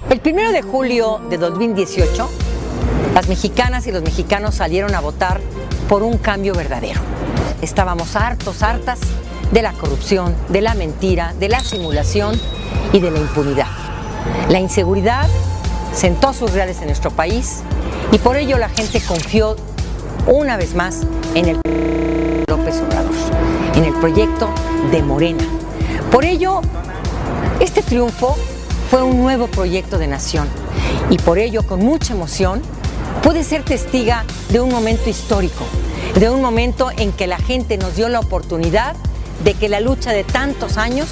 El 1 de julio de 2018, las mexicanas y los mexicanos salieron a votar por un cambio verdadero. Estábamos hartas de la corrupción, de la mentira, de la simulación y de la impunidad. La inseguridad sentó sus reales en nuestro país y por ello la gente confió una vez más en el López Obrador, en el proyecto de Morena. Por ello, este triunfo fue un nuevo proyecto de nación y por ello, con mucha emoción, pude ser testiga de un momento histórico, de un momento en que la gente nos dio la oportunidad de que la lucha de tantos años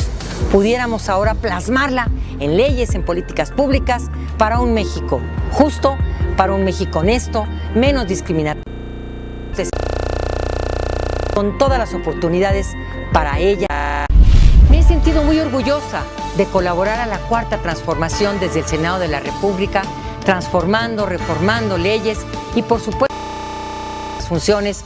pudiéramos ahora plasmarla en leyes, en políticas públicas para un México justo, para un México honesto, menos discriminatorio, con todas las oportunidades para ella. Me he sentido muy orgullosa de colaborar a la Cuarta Transformación desde el Senado de la República, transformando, reformando leyes y por supuesto las funciones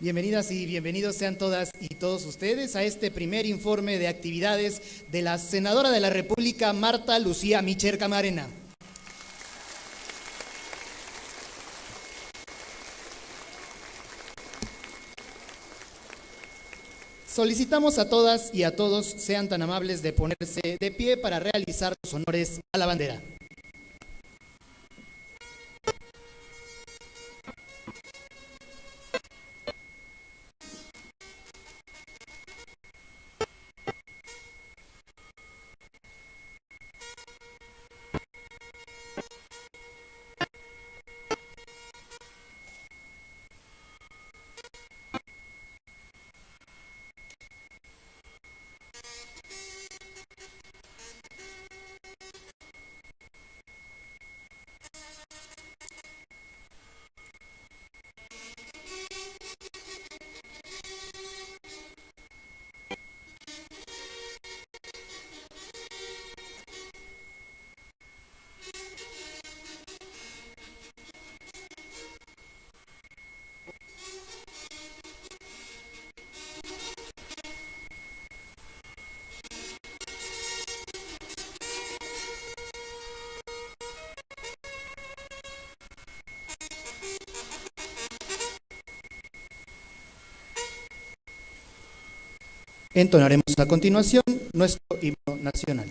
Bienvenidas y bienvenidos sean todas y todos ustedes a este primer informe de actividades de la senadora de la República, Marta Lucía Micher Camarena. Solicitamos a todas y a todos sean tan amables de ponerse de pie para realizar los honores a la bandera. Entonaremos a continuación nuestro himno nacional.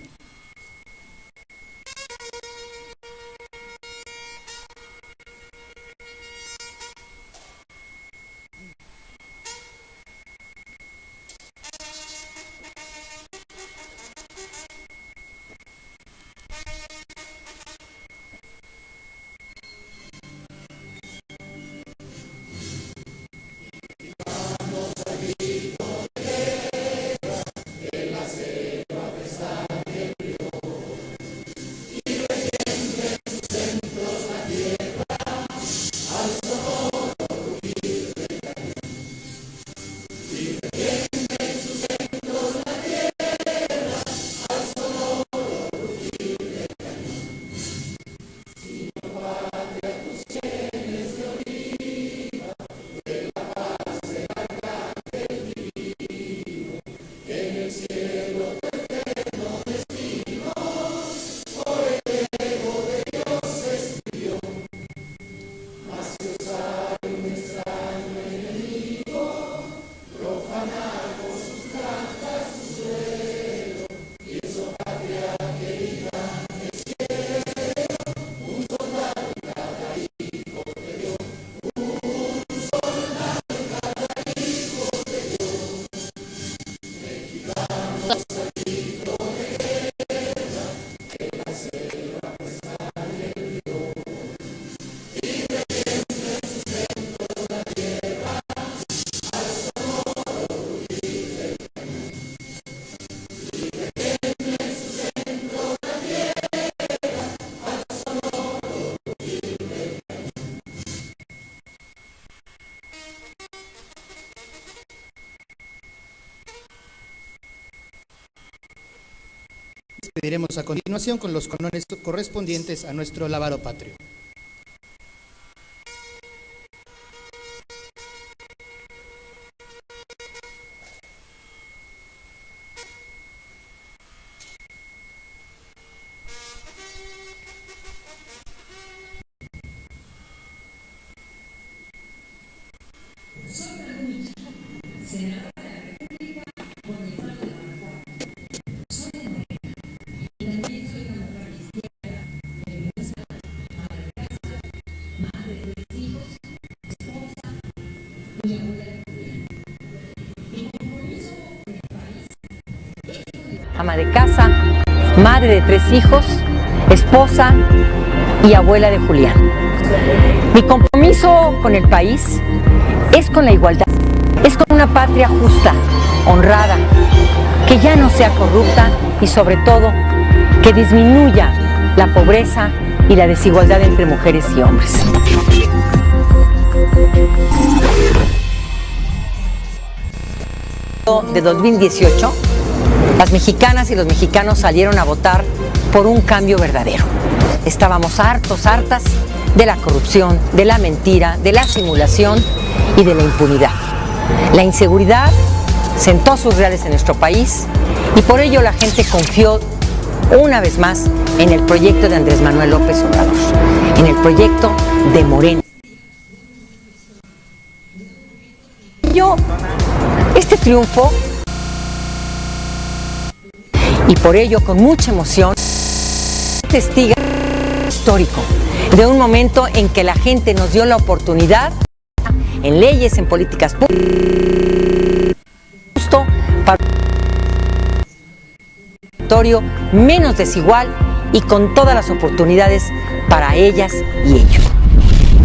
Despediremos a continuación con los honores correspondientes a nuestro lábaro patrio. Ama de casa, madre de 3 hijos, esposa y abuela de Julián. Mi compromiso con el país es con la igualdad, es con una patria justa, honrada, que ya no sea corrupta y sobre todo que disminuya la pobreza y la desigualdad entre mujeres y hombres. De 2018, las mexicanas y los mexicanos salieron a votar por un cambio verdadero. Estábamos hartas de la corrupción, de la mentira, de la simulación y de la impunidad. La inseguridad sentó sus reales en nuestro país y por ello la gente confió una vez más en el proyecto de Andrés Manuel López Obrador, en el proyecto de Morena. Este triunfo, y por ello con mucha emoción, testiga histórico de un momento en que la gente nos dio la oportunidad en leyes, en políticas públicas, justo para un territorio menos desigual y con todas las oportunidades para ellas y ellos.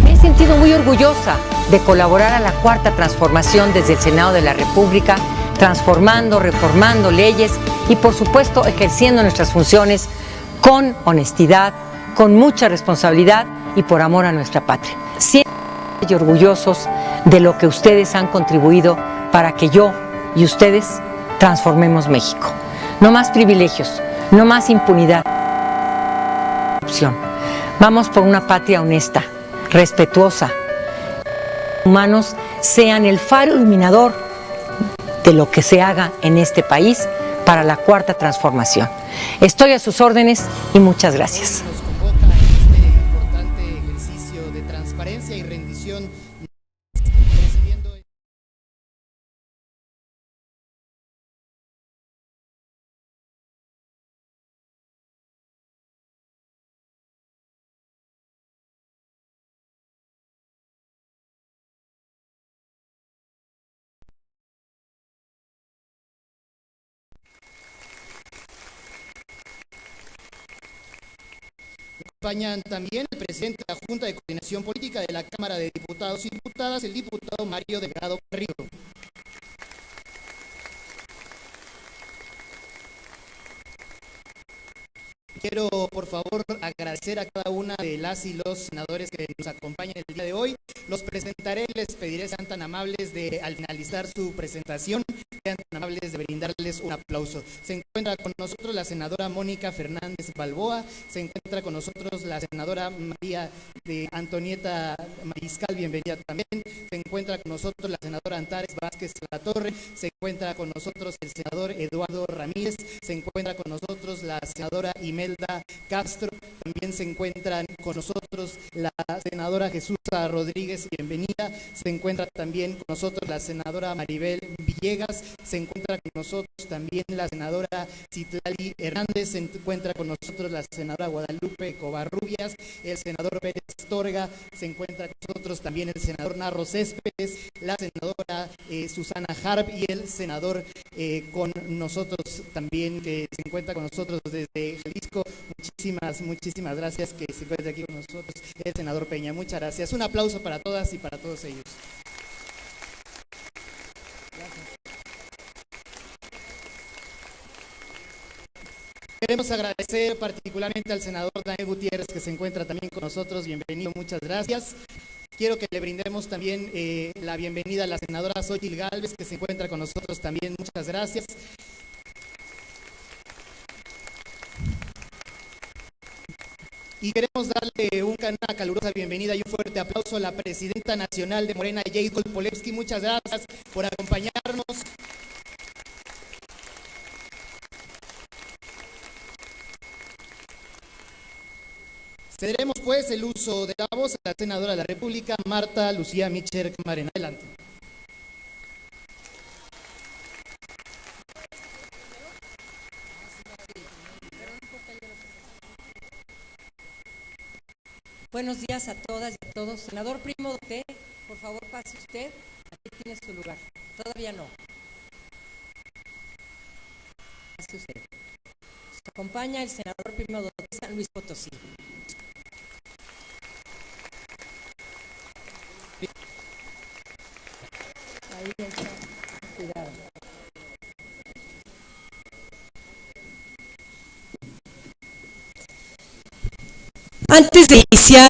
Me he sentido muy orgullosa de colaborar a la Cuarta Transformación desde el Senado de la República, transformando, reformando leyes y por supuesto ejerciendo nuestras funciones con honestidad, con mucha responsabilidad y por amor a nuestra patria. Siempre orgullosos de lo que ustedes han contribuido para que yo y ustedes transformemos México. No más privilegios, no más impunidad. Vamos por una patria honesta, respetuosa. Humanos sean el faro iluminador de lo que se haga en este país para la Cuarta Transformación. Estoy a sus órdenes y muchas gracias. Nos convoca en este importante ejercicio de transparencia y rendición, presidiendo. Acompañan también el presidente de la Junta de Coordinación Política de la Cámara de Diputados y Diputadas, el diputado Mario Delgado Carrillo. Quiero, por favor, agradecer a cada una de las y los senadores que nos acompañan el día de hoy. Los presentaré, les pediré sean tan amables de, al finalizar su presentación, sean tan amables de brindarles un aplauso. Se encuentra con nosotros la senadora Mónica Fernández Balboa, se encuentra con nosotros la senadora María de Antonieta Mariscal, bienvenida también. Se encuentra con nosotros la senadora Antares Vázquez Latorre, se encuentra con nosotros el senador Eduardo Ramírez, se encuentra con nosotros la senadora Imelda Castro, también se encuentran con nosotros la senadora Jesús Rodríguez, bienvenida, se encuentra también con nosotros la senadora Maribel Villegas, se encuentra con nosotros también la senadora Citlali Hernández, se encuentra con nosotros la senadora Guadalupe Covarrubias, el senador Pérez Astorga, se encuentra con nosotros también el senador Narro Céspedes, la senadora Susana Harp y el senador con nosotros también que se encuentra con nosotros desde Jalisco. Muchísimas gracias que se encuentre aquí con nosotros el senador Peña. Muchas gracias. Un aplauso para todas y para todos ellos. Gracias. Queremos agradecer particularmente al senador Daniel Gutiérrez que se encuentra también con nosotros. Bienvenido, muchas gracias. Quiero que le brindemos también la bienvenida a la senadora Xochitl Gálvez que se encuentra con nosotros también. Muchas gracias. Y queremos darle una calurosa bienvenida y un fuerte aplauso a la presidenta nacional de Morena, Jade Golpolevsky. Muchas gracias por acompañarnos. Cederemos pues el uso de la voz a la senadora de la República, Marta Lucía Mitchell Camarena. Adelante. Buenos días a todas y a todos. Senador Primo Doté, por favor pase usted. Aquí tiene su lugar. Todavía no. Así sucede. Nos acompaña el senador Primo de San Luis Potosí. Ahí está. Cuidado. Antes de iniciar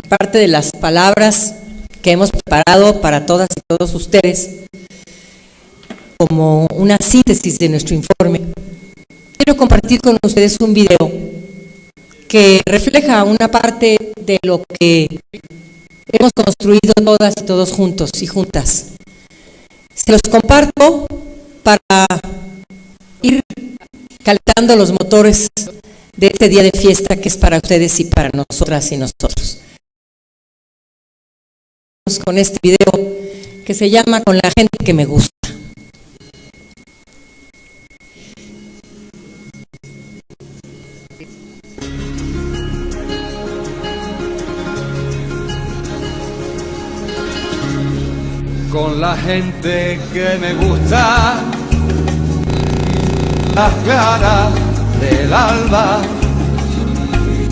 parte de las palabras que hemos preparado para todas y todos ustedes, como una síntesis de nuestro informe, quiero compartir con ustedes un video que refleja una parte de lo que hemos construido todas y todos juntos y juntas. Se los comparto para ir calentando los motores de este día de fiesta que es para ustedes y para nosotras y nosotros. Con este video que se llama Con la gente que me gusta. Con la gente que me gusta, las claras del alba,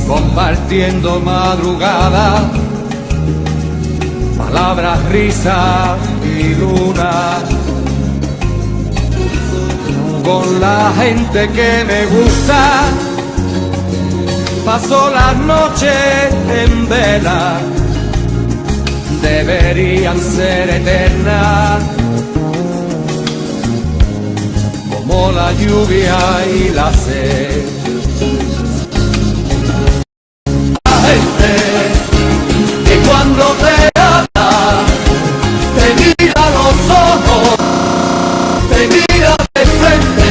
compartiendo madrugada, palabras, risas y luna. Con la gente que me gusta, paso las noches en vela, deberían ser eternas, como la lluvia y la sed. La gente que cuando te habla, te mira a los ojos, te mira de frente,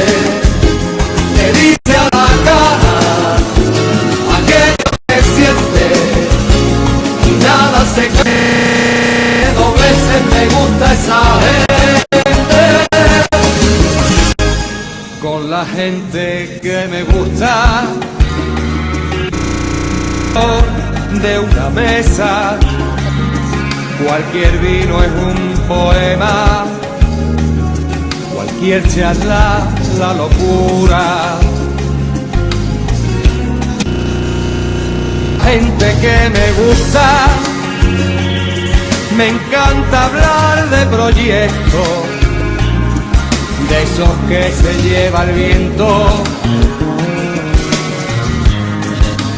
te dice a la cara aquello que siente y nada se cree. Dos veces me gusta esa gente. Con la gente que me gusta, de una mesa, cualquier vino es un poema, cualquier charla la locura. Gente que me gusta, me encanta hablar de proyectos, de esos que se lleva el viento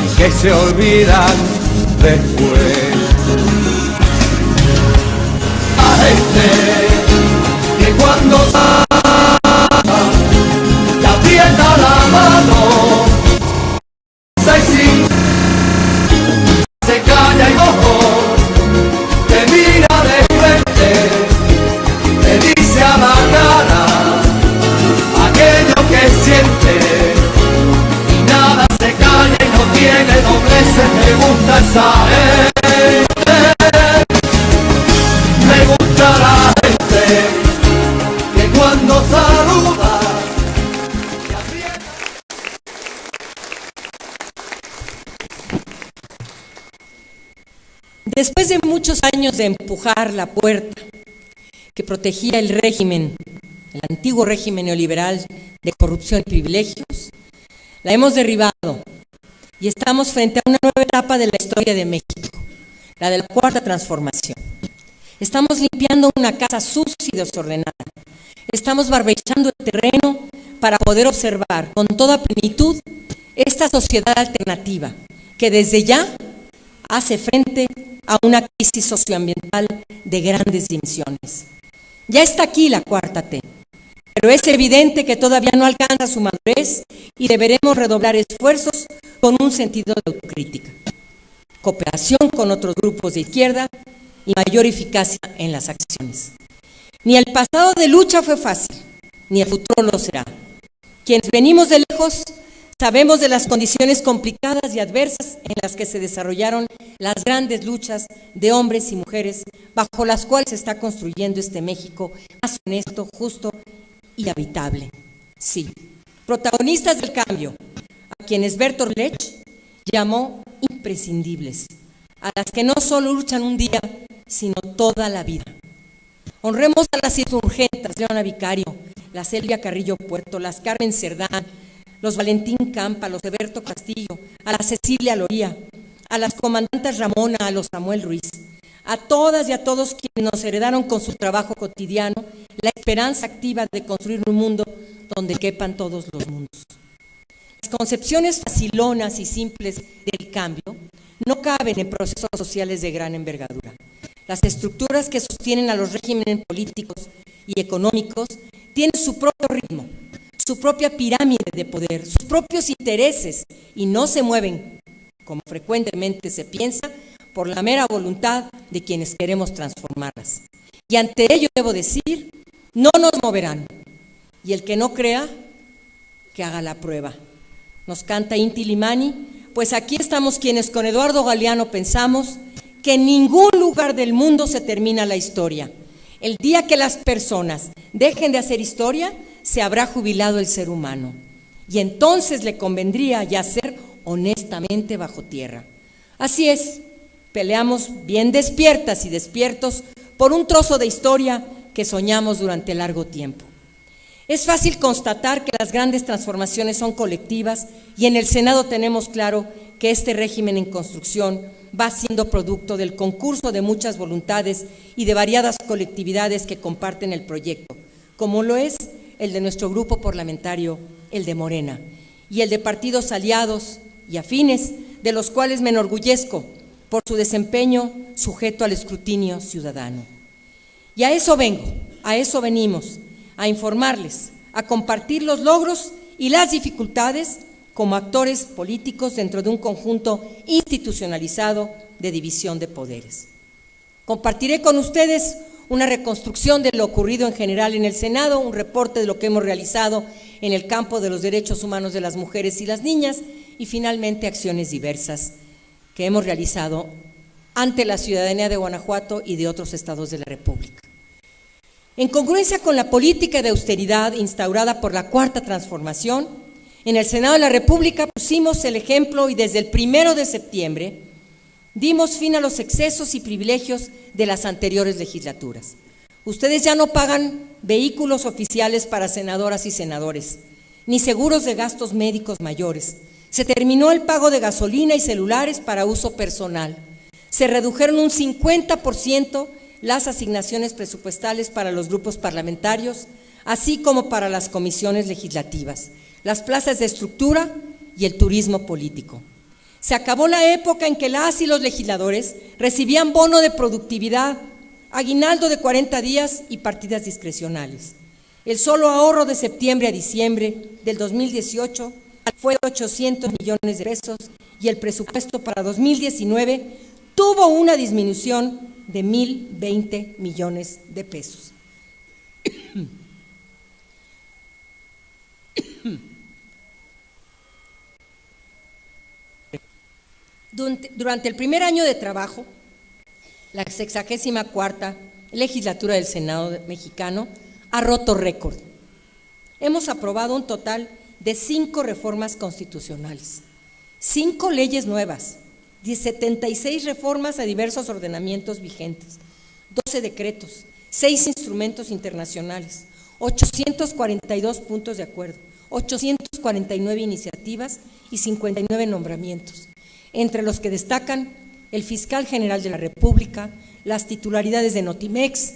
y que se olvidan después. La gente que cuando salga te aprieta la mano, se calla y ojo, te mira de frente, te dice a la cara aquello que siente y nada se calla y no tiene dobleces. Me gusta esa gente, me gusta la gente que cuando saluda te aprieta. Después de muchos años de empujar la puerta que protegía el régimen, el antiguo régimen neoliberal de corrupción y privilegios, la hemos derribado y estamos frente a una nueva etapa de la historia de México, la de la cuarta transformación. Estamos limpiando una casa sucia y desordenada. Estamos barbechando el terreno para poder observar con toda plenitud esta sociedad alternativa que desde ya hace frente a una crisis socioambiental de grandes dimensiones. Ya está aquí la cuarta T, pero es evidente que todavía no alcanza su madurez y deberemos redoblar esfuerzos con un sentido de autocrítica, cooperación con otros grupos de izquierda y mayor eficacia en las acciones. Ni el pasado de lucha fue fácil, ni el futuro lo será. Quienes venimos de lejos sabemos de las condiciones complicadas y adversas en las que se desarrollaron las grandes luchas de hombres y mujeres bajo las cuales se está construyendo este México más honesto, justo y habitable. Sí, protagonistas del cambio, a quienes Bertolt Brecht llamó imprescindibles, a las que no solo luchan un día, sino toda la vida. Honremos a las insurgentas, Leona Vicario, la Silvia Carrillo Puerto, las Carmen Cerdán, los Valentín Campa, los Eberto Castillo, a la Cecilia Loría, a las comandantes Ramona, a los Samuel Ruiz, a todas y a todos quienes nos heredaron con su trabajo cotidiano la esperanza activa de construir un mundo donde quepan todos los mundos. Las concepciones facilonas y simples del cambio no caben en procesos sociales de gran envergadura. Las estructuras que sostienen a los regímenes políticos y económicos tienen su propio ritmo, su propia pirámide de poder, sus propios intereses y no se mueven, como frecuentemente se piensa, por la mera voluntad de quienes queremos transformarlas. Y ante ello debo decir, no nos moverán. Y el que no crea, que haga la prueba. Nos canta Inti Limani, pues aquí estamos quienes con Eduardo Galeano pensamos que en ningún lugar del mundo se termina la historia. El día que las personas dejen de hacer historia, se habrá jubilado el ser humano. Y entonces le convendría yacer honestamente bajo tierra. Así es, peleamos bien despiertas y despiertos por un trozo de historia que soñamos durante largo tiempo. Es fácil constatar que las grandes transformaciones son colectivas y en el Senado tenemos claro que este régimen en construcción va siendo producto del concurso de muchas voluntades y de variadas colectividades que comparten el proyecto, como lo es el de nuestro grupo parlamentario, el de Morena, y el de partidos aliados y afines, de los cuales me enorgullezco por su desempeño sujeto al escrutinio ciudadano. Y a eso venimos, a informarles, a compartir los logros y las dificultades como actores políticos dentro de un conjunto institucionalizado de división de poderes. Compartiré con ustedes una reconstrucción de lo ocurrido en general en el Senado, un reporte de lo que hemos realizado en el campo de los derechos humanos de las mujeres y las niñas y finalmente acciones diversas que hemos realizado ante la ciudadanía de Guanajuato y de otros estados de la República. En congruencia con la política de austeridad instaurada por la Cuarta Transformación, en el Senado de la República pusimos el ejemplo y desde el 1 de septiembre dimos fin a los excesos y privilegios de las anteriores legislaturas. Ustedes ya no pagan vehículos oficiales para senadoras y senadores, ni seguros de gastos médicos mayores. Se terminó el pago de gasolina y celulares para uso personal. Se redujeron un 50% las asignaciones presupuestales para los grupos parlamentarios, así como para las comisiones legislativas, las plazas de estructura y el turismo político. Se acabó la época en que las y los legisladores recibían bono de productividad, aguinaldo de 40 días y partidas discrecionales. El solo ahorro de septiembre a diciembre del 2018 fue 800 millones de pesos y el presupuesto para 2019 tuvo una disminución de 1,020 millones de pesos. Durante el primer año de trabajo, la 64ª legislatura del Senado mexicano ha roto récord. Hemos aprobado un total de 5 reformas constitucionales, 5 leyes nuevas, 76 reformas a diversos ordenamientos vigentes, 12 decretos, 6 instrumentos internacionales, 842 puntos de acuerdo, 849 iniciativas y 59 nombramientos, entre los que destacan el fiscal general de la República, las titularidades de Notimex,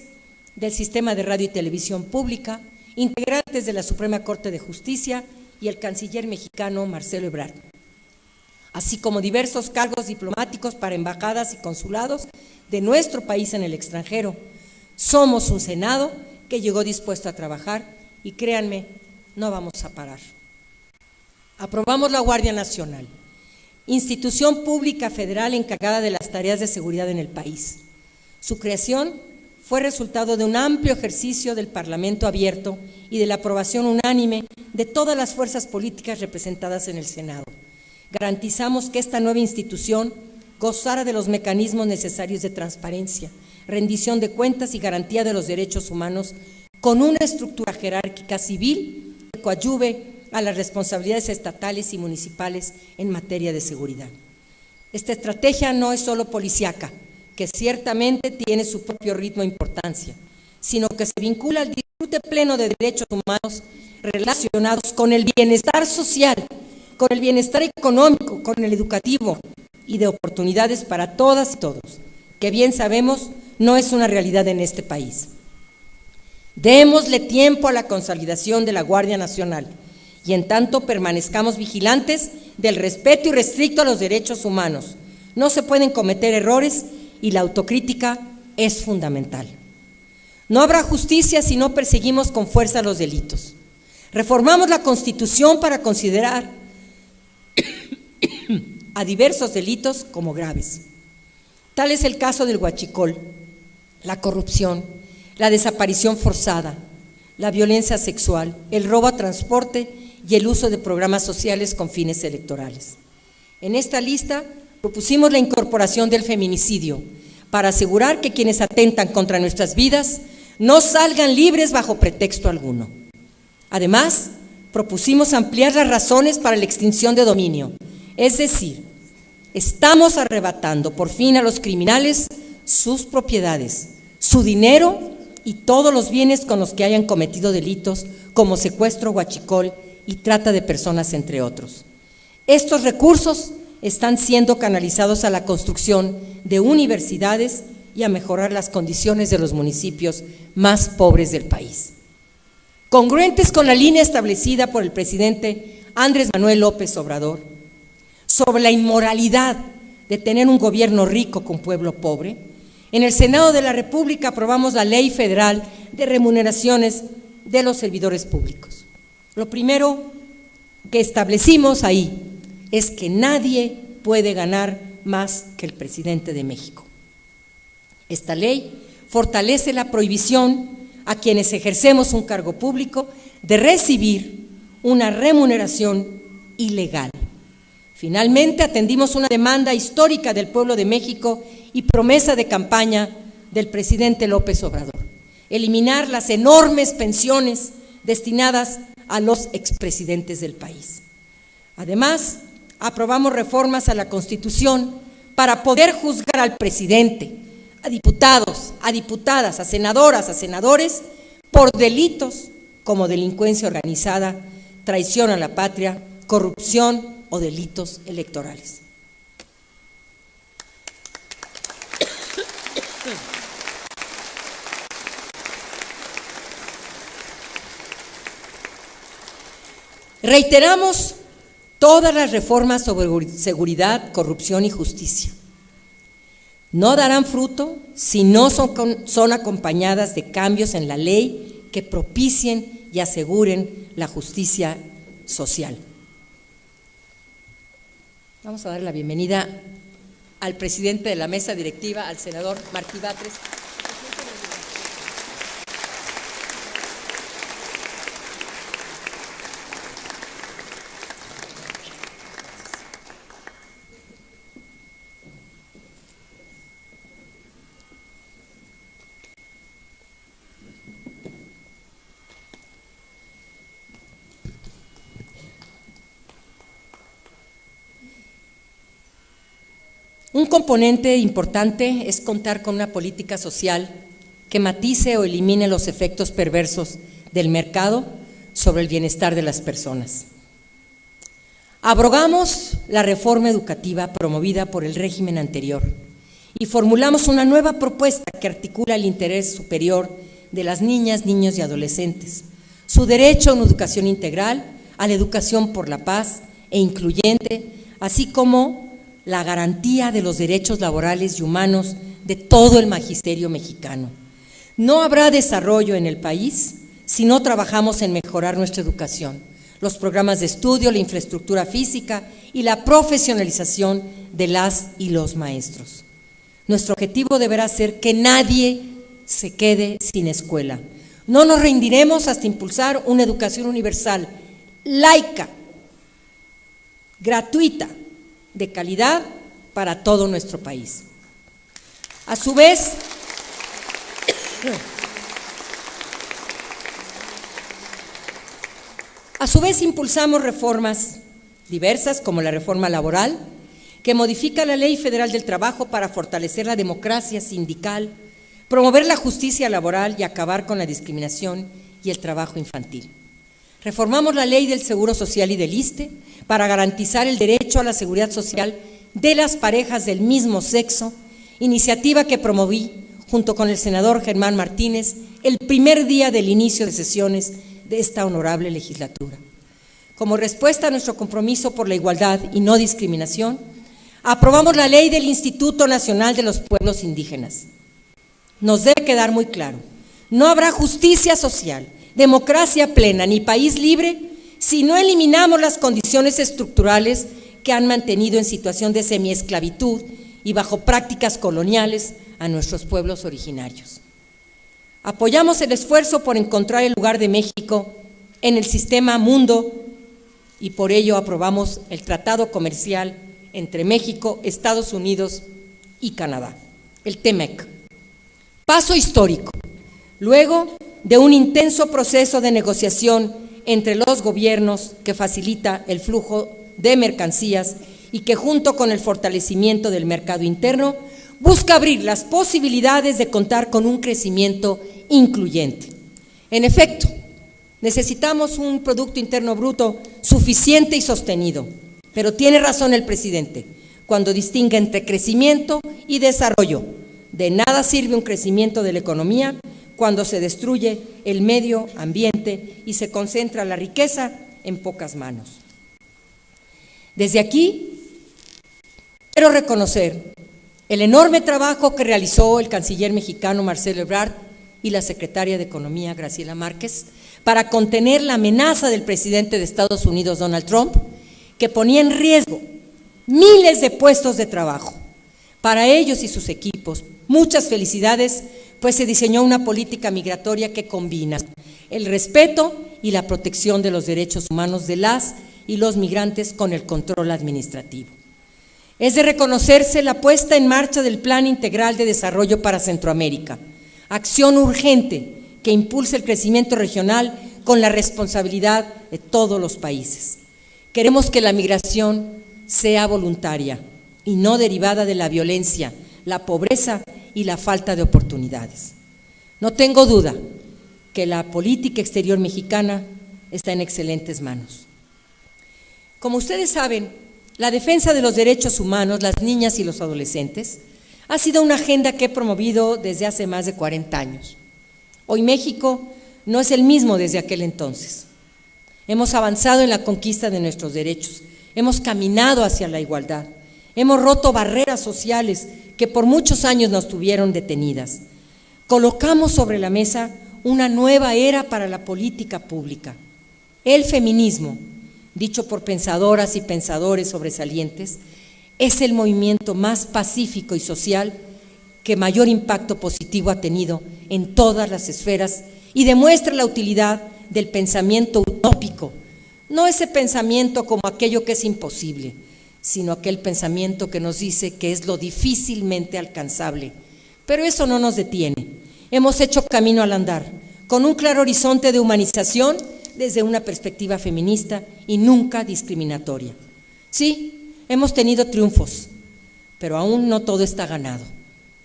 del Sistema de Radio y Televisión Pública, integrantes de la Suprema Corte de Justicia y el canciller mexicano Marcelo Ebrard, así como diversos cargos diplomáticos para embajadas y consulados de nuestro país en el extranjero. Somos un Senado que llegó dispuesto a trabajar y créanme, no vamos a parar. Aprobamos la Guardia Nacional, institución pública federal encargada de las tareas de seguridad en el país. Su creación fue resultado de un amplio ejercicio del Parlamento abierto y de la aprobación unánime de todas las fuerzas políticas representadas en el Senado. Garantizamos que esta nueva institución gozara de los mecanismos necesarios de transparencia, rendición de cuentas y garantía de los derechos humanos con una estructura jerárquica civil que coadyuve a las responsabilidades estatales y municipales en materia de seguridad. Esta estrategia no es solo policíaca, que ciertamente tiene su propio ritmo e importancia, sino que se vincula al disfrute pleno de derechos humanos relacionados con el bienestar social, con el bienestar económico, con el educativo y de oportunidades para todas y todos, que bien sabemos no es una realidad en este país. Démosle tiempo a la consolidación de la Guardia Nacional y en tanto permanezcamos vigilantes del respeto irrestricto a los derechos humanos. No se pueden cometer errores y la autocrítica es fundamental. No habrá justicia si no perseguimos con fuerza los delitos. Reformamos la Constitución para considerar a diversos delitos como graves. Tal es el caso del huachicol, la corrupción, la desaparición forzada, la violencia sexual, el robo a transporte y el uso de programas sociales con fines electorales. En esta lista propusimos la incorporación del feminicidio para asegurar que quienes atentan contra nuestras vidas no salgan libres bajo pretexto alguno. Además, propusimos ampliar las razones para la extinción de dominio, es decir, estamos arrebatando por fin a los criminales sus propiedades, su dinero y todos los bienes con los que hayan cometido delitos como secuestro, huachicol y trata de personas, entre otros. Estos recursos están siendo canalizados a la construcción de universidades y a mejorar las condiciones de los municipios más pobres del país. Congruentes con la línea establecida por el presidente Andrés Manuel López Obrador sobre la inmoralidad de tener un gobierno rico con pueblo pobre, en el Senado de la República aprobamos la Ley Federal de Remuneraciones de los Servidores Públicos. Lo primero que establecimos ahí es que nadie puede ganar más que el presidente de México. Esta ley fortalece la prohibición a quienes ejercemos un cargo público de recibir una remuneración ilegal. Finalmente, atendimos una demanda histórica del pueblo de México y promesa de campaña del presidente López Obrador: eliminar las enormes pensiones destinadas a los expresidentes del país. Además, aprobamos reformas a la Constitución para poder juzgar al presidente, a diputados, a diputadas, a senadoras, a senadores, por delitos como delincuencia organizada, traición a la patria, corrupción o delitos electorales. Reiteramos todas las reformas sobre seguridad, corrupción y justicia. No darán fruto si no son acompañadas de cambios en la ley que propicien y aseguren la justicia social. Vamos a dar la bienvenida al presidente de la mesa directiva, al senador Martí Batres. Un componente importante es contar con una política social que matice o elimine los efectos perversos del mercado sobre el bienestar de las personas. Abrogamos la reforma educativa promovida por el régimen anterior y formulamos una nueva propuesta que articula el interés superior de las niñas, niños y adolescentes, su derecho a una educación integral, a la educación por la paz e incluyente, así como la garantía de los derechos laborales y humanos de todo el magisterio mexicano. No habrá desarrollo en el país si no trabajamos en mejorar nuestra educación, los programas de estudio, la infraestructura física y la profesionalización de las y los maestros. Nuestro objetivo deberá ser que nadie se quede sin escuela. No nos rendiremos hasta impulsar una educación universal, laica, gratuita, de calidad para todo nuestro país. A su vez, impulsamos reformas diversas, como la reforma laboral, que modifica la Ley Federal del Trabajo para fortalecer la democracia sindical, promover la justicia laboral y acabar con la discriminación y el trabajo infantil. Reformamos la ley del Seguro Social y del ISSSTE para garantizar el derecho a la seguridad social de las parejas del mismo sexo, iniciativa que promoví junto con el senador Germán Martínez el primer día del inicio de sesiones de esta honorable legislatura. Como respuesta a nuestro compromiso por la igualdad y no discriminación, aprobamos la ley del Instituto Nacional de los Pueblos Indígenas. Nos debe quedar muy claro, no habrá justicia social, democracia plena ni país libre si no eliminamos las condiciones estructurales que han mantenido en situación de semiesclavitud y bajo prácticas coloniales a nuestros pueblos originarios. Apoyamos el esfuerzo por encontrar el lugar de México en el sistema mundo y por ello aprobamos el Tratado Comercial entre México, Estados Unidos y Canadá, el TEMEC. Paso histórico, luego de un intenso proceso de negociación entre los gobiernos que facilita el flujo de mercancías y que junto con el fortalecimiento del mercado interno busca abrir las posibilidades de contar con un crecimiento incluyente. En efecto, necesitamos un Producto Interno Bruto suficiente y sostenido, pero tiene razón el presidente cuando distingue entre crecimiento y desarrollo. De nada sirve un crecimiento de la economía cuando se destruye el medio ambiente y se concentra la riqueza en pocas manos. Desde aquí, quiero reconocer el enorme trabajo que realizó el canciller mexicano Marcelo Ebrard y la secretaria de Economía Graciela Márquez para contener la amenaza del presidente de Estados Unidos, Donald Trump, que ponía en riesgo miles de puestos de trabajo. Para ellos y sus equipos, muchas felicidades, pues se diseñó una política migratoria que combina el respeto y la protección de los derechos humanos de las y los migrantes con el control administrativo. Es de reconocerse la puesta en marcha del Plan Integral de Desarrollo para Centroamérica, acción urgente que impulse el crecimiento regional con la responsabilidad de todos los países. Queremos que la migración sea voluntaria y no derivada de la violencia, la pobreza y la falta de oportunidades. No tengo duda que la política exterior mexicana está en excelentes manos. Como ustedes saben, la defensa de los derechos humanos, las niñas y los adolescentes, ha sido una agenda que he promovido desde hace más de 40 años. Hoy México no es el mismo desde aquel entonces. Hemos avanzado en la conquista de nuestros derechos, hemos caminado hacia la igualdad, hemos roto barreras sociales que por muchos años nos tuvieron detenidas. Colocamos sobre la mesa una nueva era para la política pública. El feminismo, dicho por pensadoras y pensadores sobresalientes, es el movimiento más pacífico y social que mayor impacto positivo ha tenido en todas las esferas y demuestra la utilidad del pensamiento utópico, no ese pensamiento como aquello que es imposible, sino aquel pensamiento que nos dice que es lo difícilmente alcanzable. Pero eso no nos detiene. Hemos hecho camino al andar, con un claro horizonte de humanización desde una perspectiva feminista y nunca discriminatoria. Sí, hemos tenido triunfos, pero aún no todo está ganado.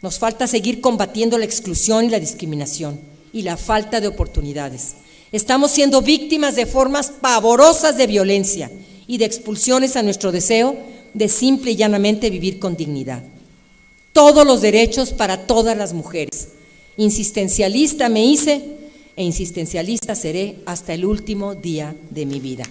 Nos falta seguir combatiendo la exclusión y la discriminación y la falta de oportunidades. Estamos siendo víctimas de formas pavorosas de violencia y de expulsiones a nuestro deseo de simple y llanamente vivir con dignidad. Todos los derechos para todas las mujeres. Insistencialista me hice e insistencialista seré hasta el último día de mi vida.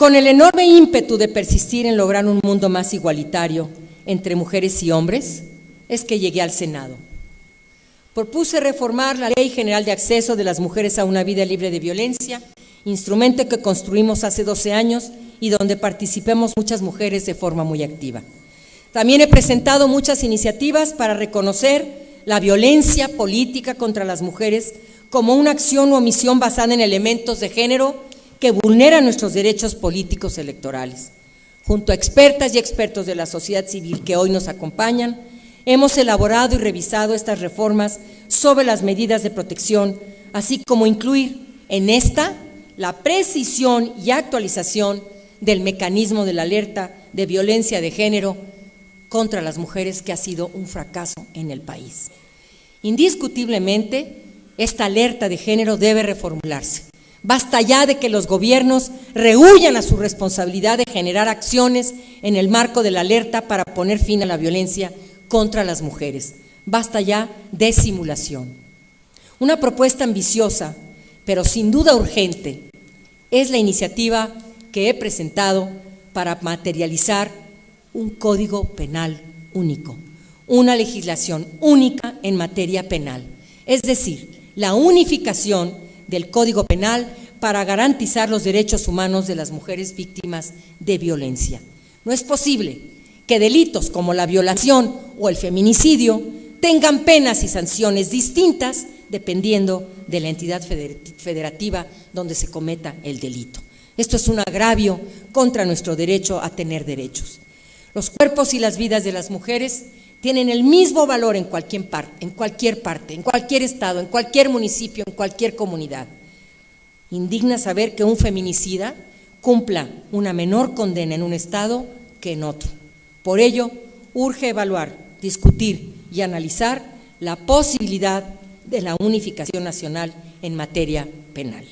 Con el enorme ímpetu de persistir en lograr un mundo más igualitario entre mujeres y hombres, es que llegué al Senado. Propuse reformar la Ley General de Acceso de las Mujeres a una Vida Libre de Violencia, instrumento que construimos hace 12 años y donde participemos muchas mujeres de forma muy activa. También he presentado muchas iniciativas para reconocer la violencia política contra las mujeres como una acción o omisión basada en elementos de género que vulneran nuestros derechos políticos electorales. Junto a expertas y expertos de la sociedad civil que hoy nos acompañan, hemos elaborado y revisado estas reformas sobre las medidas de protección, así como incluir en esta la precisión y actualización del mecanismo de la alerta de violencia de género contra las mujeres, que ha sido un fracaso en el país. Indiscutiblemente, esta alerta de género debe reformularse. Basta ya de que los gobiernos rehuyan a su responsabilidad de generar acciones en el marco de la alerta para poner fin a la violencia contra las mujeres. Basta ya de simulación. Una propuesta ambiciosa, pero sin duda urgente, es la iniciativa que he presentado para materializar un código penal único, una legislación única en materia penal, es decir, la unificación del Código Penal para garantizar los derechos humanos de las mujeres víctimas de violencia. No es posible que delitos como la violación o el feminicidio tengan penas y sanciones distintas dependiendo de la entidad federativa donde se cometa el delito. Esto es un agravio contra nuestro derecho a tener derechos. Los cuerpos y las vidas de las mujeres tienen el mismo valor en cualquier parte, en cualquier estado, en cualquier municipio, en cualquier comunidad. Indigna saber que un feminicida cumpla una menor condena en un estado que en otro. Por ello, urge evaluar, discutir y analizar la posibilidad de la unificación nacional en materia penal.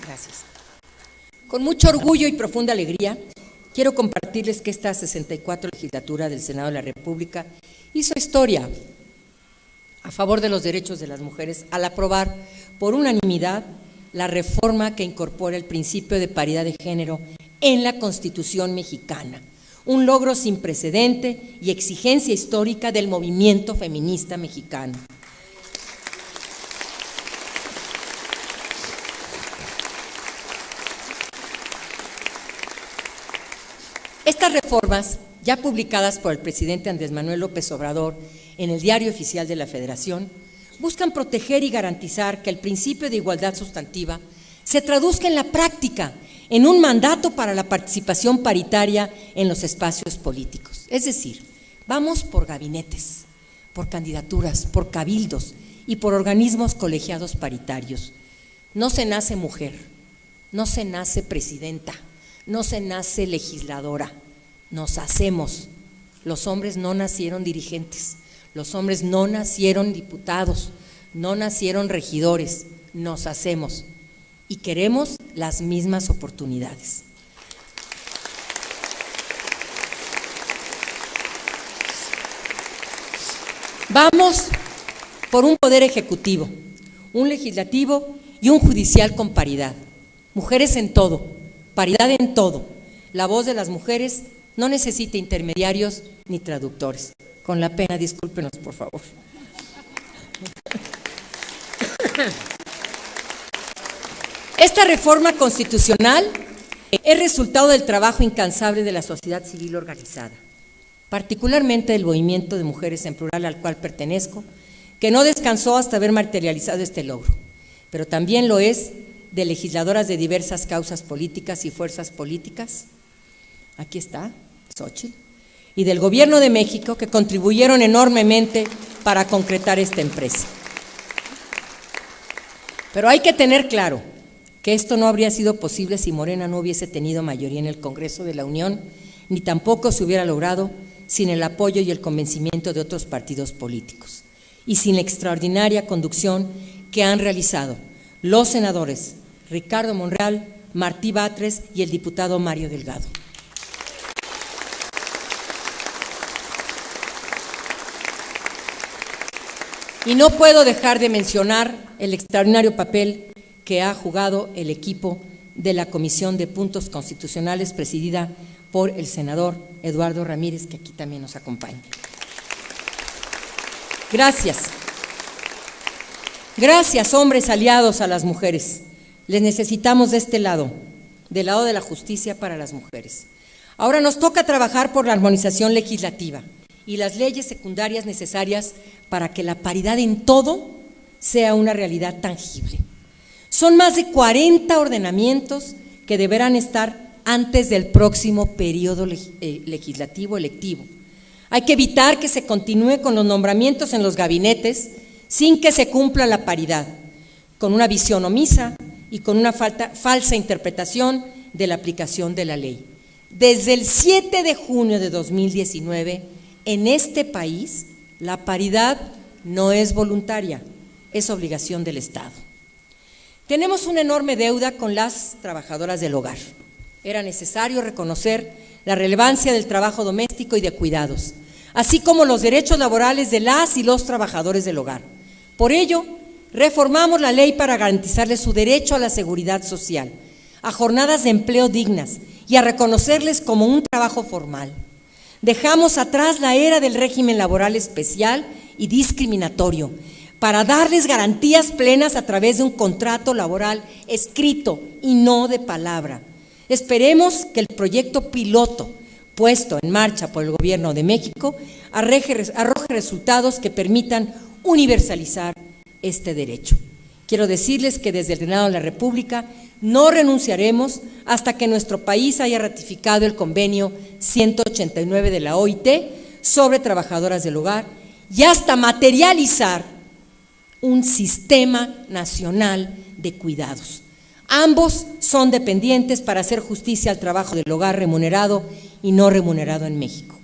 Gracias. Con mucho orgullo y profunda alegría, quiero compartirles que esta 64 legislatura del Senado de la República hizo historia a favor de los derechos de las mujeres al aprobar por unanimidad la reforma que incorpora el principio de paridad de género en la Constitución mexicana, un logro sin precedente y exigencia histórica del movimiento feminista mexicano. Estas reformas, ya publicadas por el presidente Andrés Manuel López Obrador en el Diario Oficial de la Federación, buscan proteger y garantizar que el principio de igualdad sustantiva se traduzca en la práctica, en un mandato para la participación paritaria en los espacios políticos. Es decir, vamos por gabinetes, por candidaturas, por cabildos y por organismos colegiados paritarios. No se nace mujer, no se nace presidenta, no se nace legisladora, nos hacemos. Los hombres no nacieron dirigentes, los hombres no nacieron diputados, no nacieron regidores, nos hacemos y queremos las mismas oportunidades. Vamos por un poder ejecutivo, un legislativo y un judicial con paridad. Mujeres en todo, paridad en todo. La voz de las mujeres no necesita intermediarios ni traductores. Con la pena, discúlpenos, por favor. Esta reforma constitucional es resultado del trabajo incansable de la sociedad civil organizada, particularmente del movimiento de mujeres en plural al cual pertenezco, que no descansó hasta haber materializado este logro, pero también lo es de legisladoras de diversas causas políticas y fuerzas políticas, aquí está, Xóchitl, y del Gobierno de México, que contribuyeron enormemente para concretar esta empresa. Pero hay que tener claro que esto no habría sido posible si Morena no hubiese tenido mayoría en el Congreso de la Unión, ni tampoco se hubiera logrado sin el apoyo y el convencimiento de otros partidos políticos, y sin la extraordinaria conducción que han realizado los senadores Ricardo Monreal, Martí Batres y el diputado Mario Delgado. Y no puedo dejar de mencionar el extraordinario papel que ha jugado el equipo de la Comisión de Puntos Constitucionales presidida por el senador Eduardo Ramírez, que aquí también nos acompaña. Gracias. Gracias, hombres aliados a las mujeres. Les necesitamos de este lado, del lado de la justicia para las mujeres. Ahora nos toca trabajar por la armonización legislativa y las leyes secundarias necesarias para que la paridad en todo sea una realidad tangible. Son más de 40 ordenamientos que deberán estar antes del próximo periodo legislativo electivo. Hay que evitar que se continúe con los nombramientos en los gabinetes sin que se cumpla la paridad, con una visión omisa y con una falsa interpretación de la aplicación de la ley. Desde el 7 de junio de 2019, en este país, la paridad no es voluntaria, es obligación del Estado. Tenemos una enorme deuda con las trabajadoras del hogar. Era necesario reconocer la relevancia del trabajo doméstico y de cuidados, así como los derechos laborales de las y los trabajadores del hogar. Por ello, reformamos la ley para garantizarles su derecho a la seguridad social, a jornadas de empleo dignas y a reconocerles como un trabajo formal. Dejamos atrás la era del régimen laboral especial y discriminatorio para darles garantías plenas a través de un contrato laboral escrito y no de palabra. Esperemos que el proyecto piloto puesto en marcha por el Gobierno de México arroje resultados que permitan universalizar este derecho. Quiero decirles que desde el Senado de la República no renunciaremos hasta que nuestro país haya ratificado el convenio 189 de la OIT sobre trabajadoras del hogar y hasta materializar un sistema nacional de cuidados. Ambos son dependientes para hacer justicia al trabajo del hogar remunerado y no remunerado en México.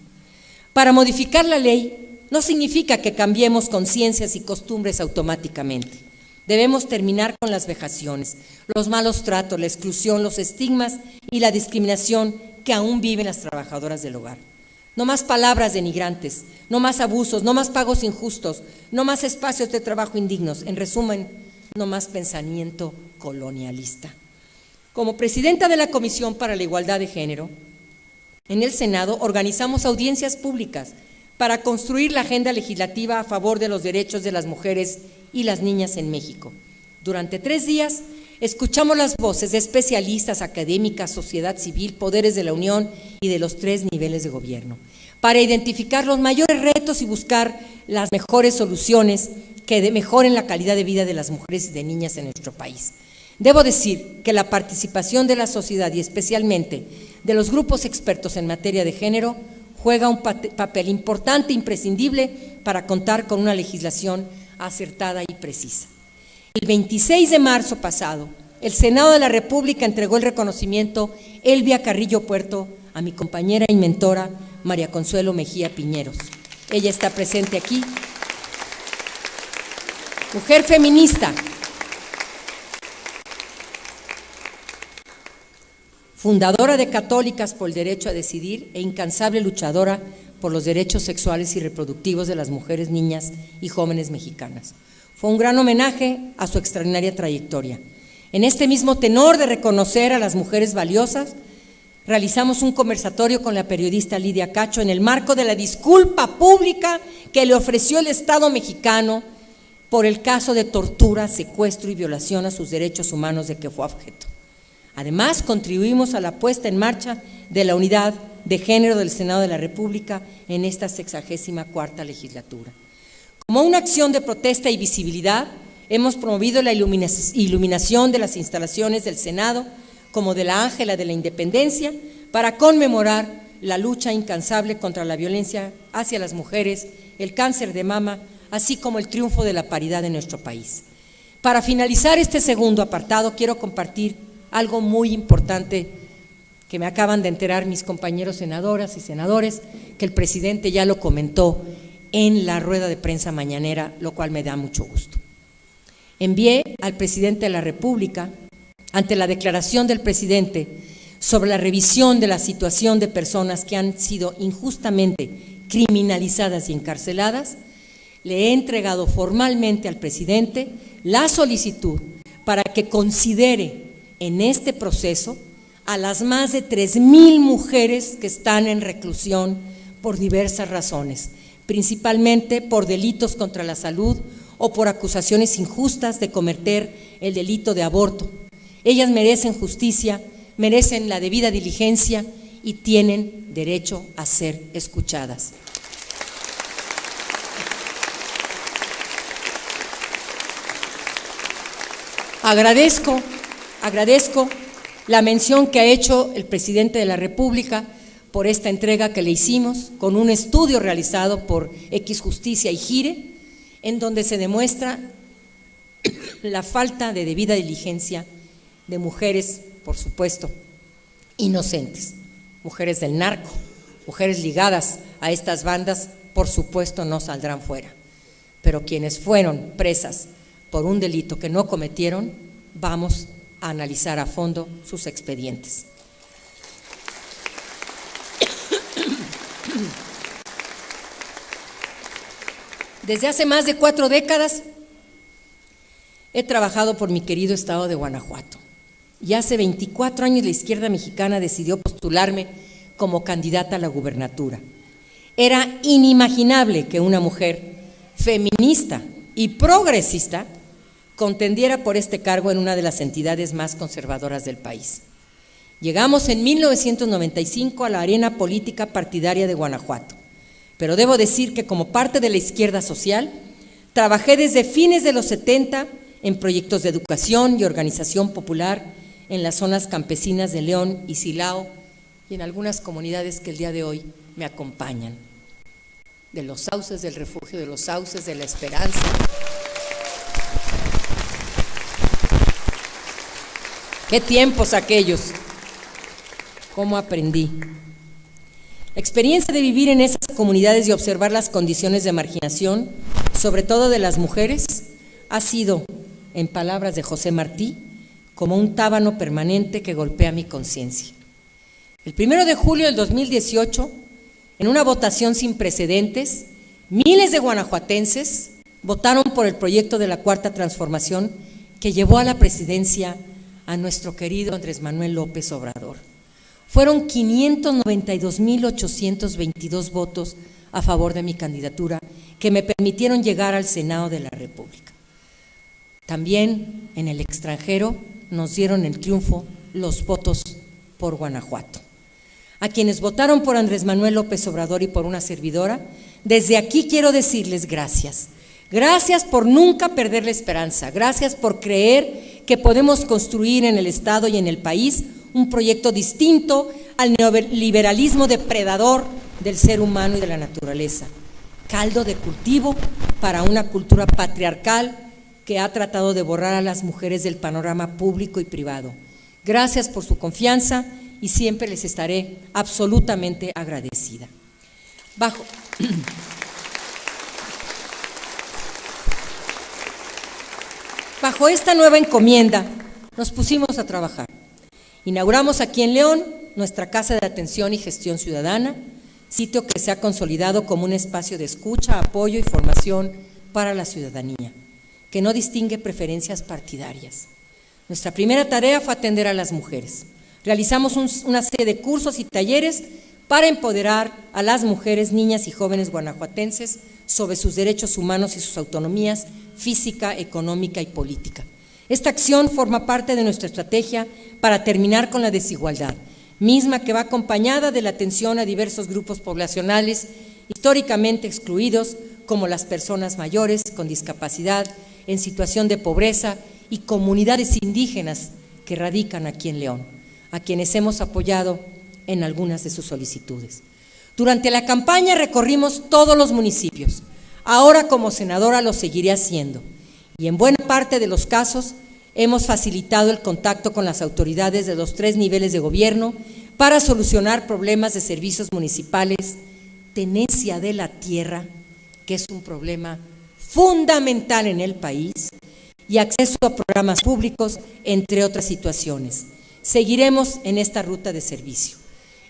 Para modificar la ley no significa que cambiemos conciencias y costumbres automáticamente. Debemos terminar con las vejaciones, los malos tratos, la exclusión, los estigmas y la discriminación que aún viven las trabajadoras del hogar. No más palabras denigrantes, no más abusos, no más pagos injustos, no más espacios de trabajo indignos. En resumen, no más pensamiento colonialista. Como presidenta de la Comisión para la Igualdad de Género, en el Senado organizamos audiencias públicas para construir la agenda legislativa a favor de los derechos de las mujeres y las niñas en México. Durante 3 días escuchamos las voces de especialistas, académicas, sociedad civil, poderes de la Unión y de los 3 niveles de gobierno, para identificar los mayores retos y buscar las mejores soluciones que mejoren la calidad de vida de las mujeres y de niñas en nuestro país. Debo decir que la participación de la sociedad y especialmente de los grupos expertos en materia de género juega un papel importante e imprescindible para contar con una legislación acertada y precisa. El 26 de marzo pasado, el Senado de la República entregó el reconocimiento Elvia Carrillo Puerto a mi compañera y mentora María Consuelo Mejía Piñeros. Ella está presente aquí. Mujer feminista, fundadora de Católicas por el Derecho a Decidir e incansable luchadora por los derechos sexuales y reproductivos de las mujeres, niñas y jóvenes mexicanas. Fue un gran homenaje a su extraordinaria trayectoria. En este mismo tenor de reconocer a las mujeres valiosas, realizamos un conversatorio con la periodista Lidia Cacho en el marco de la disculpa pública que le ofreció el Estado mexicano por el caso de tortura, secuestro y violación a sus derechos humanos de que fue objeto. Además, contribuimos a la puesta en marcha de la Unidad de Género del Senado de la República en esta 64ª legislatura. Como una acción de protesta y visibilidad, hemos promovido la iluminación de las instalaciones del Senado como de la Ángela de la Independencia para conmemorar la lucha incansable contra la violencia hacia las mujeres, el cáncer de mama, así como el triunfo de la paridad en nuestro país. Para finalizar este segundo apartado, quiero compartir algo muy importante que me acaban de enterar mis compañeros senadoras y senadores, que el presidente ya lo comentó en la rueda de prensa mañanera, lo cual me da mucho gusto. Envié al presidente de la República, ante la declaración del presidente sobre la revisión de la situación de personas que han sido injustamente criminalizadas y encarceladas, le he entregado formalmente al presidente la solicitud para que considere en este proceso a las más de 3,000 mujeres que están en reclusión por diversas razones, principalmente por delitos contra la salud o por acusaciones injustas de cometer el delito de aborto. Ellas merecen justicia, merecen la debida diligencia y tienen derecho a ser escuchadas. Agradezco la mención que ha hecho el presidente de la República por esta entrega que le hicimos con un estudio realizado por X Justicia y Gire, en donde se demuestra la falta de debida diligencia de mujeres, por supuesto, inocentes, mujeres del narco, mujeres ligadas a estas bandas, por supuesto no saldrán fuera. Pero quienes fueron presas por un delito que no cometieron, vamos a analizar a fondo sus expedientes. Desde hace más de 4 décadas he trabajado por mi querido estado de Guanajuato y hace 24 años la izquierda mexicana decidió postularme como candidata a la gubernatura. Era inimaginable que una mujer feminista y progresista contendiera por este cargo en una de las entidades más conservadoras del país. Llegamos en 1995 a la arena política partidaria de Guanajuato, pero debo decir que como parte de la izquierda social, trabajé desde fines de los 70 en proyectos de educación y organización popular en las zonas campesinas de León y Silao y en algunas comunidades que el día de hoy me acompañan, de los sauces del refugio, de los sauces de la esperanza. ¡Qué tiempos aquellos! ¿Cómo aprendí? La experiencia de vivir en esas comunidades y observar las condiciones de marginación, sobre todo de las mujeres, ha sido, en palabras de José Martí, como un tábano permanente que golpea mi conciencia. El 1 de julio del 2018, en una votación sin precedentes, miles de guanajuatenses votaron por el proyecto de la Cuarta Transformación que llevó a la presidencia a nuestro querido Andrés Manuel López Obrador. Fueron 592,822 votos a favor de mi candidatura que me permitieron llegar al Senado de la República. También en el extranjero nos dieron el triunfo los votos por Guanajuato. A quienes votaron por Andrés Manuel López Obrador y por una servidora, desde aquí quiero decirles gracias. Gracias por nunca perder la esperanza, gracias por creer que podemos construir en el Estado y en el país un proyecto distinto al neoliberalismo depredador del ser humano y de la naturaleza, caldo de cultivo para una cultura patriarcal que ha tratado de borrar a las mujeres del panorama público y privado. Gracias por su confianza y siempre les estaré absolutamente agradecida. Bajo esta nueva encomienda nos pusimos a trabajar. Inauguramos aquí en León nuestra Casa de Atención y Gestión Ciudadana, sitio que se ha consolidado como un espacio de escucha, apoyo y formación para la ciudadanía, que no distingue preferencias partidarias. Nuestra primera tarea fue atender a las mujeres. Realizamos una serie de cursos y talleres para empoderar a las mujeres, niñas y jóvenes guanajuatenses sobre sus derechos humanos y sus autonomías física, económica y política. Esta acción forma parte de nuestra estrategia para terminar con la desigualdad, misma que va acompañada de la atención a diversos grupos poblacionales históricamente excluidos, como las personas mayores con discapacidad, en situación de pobreza y comunidades indígenas que radican aquí en León, a quienes hemos apoyado en algunas de sus solicitudes. Durante la campaña recorrimos todos los municipios. Ahora como senadora lo seguiré haciendo y en buena parte de los casos hemos facilitado el contacto con las autoridades de los 3 niveles de gobierno para solucionar problemas de servicios municipales, tenencia de la tierra, que es un problema fundamental en el país, y acceso a programas públicos, entre otras situaciones. Seguiremos en esta ruta de servicio.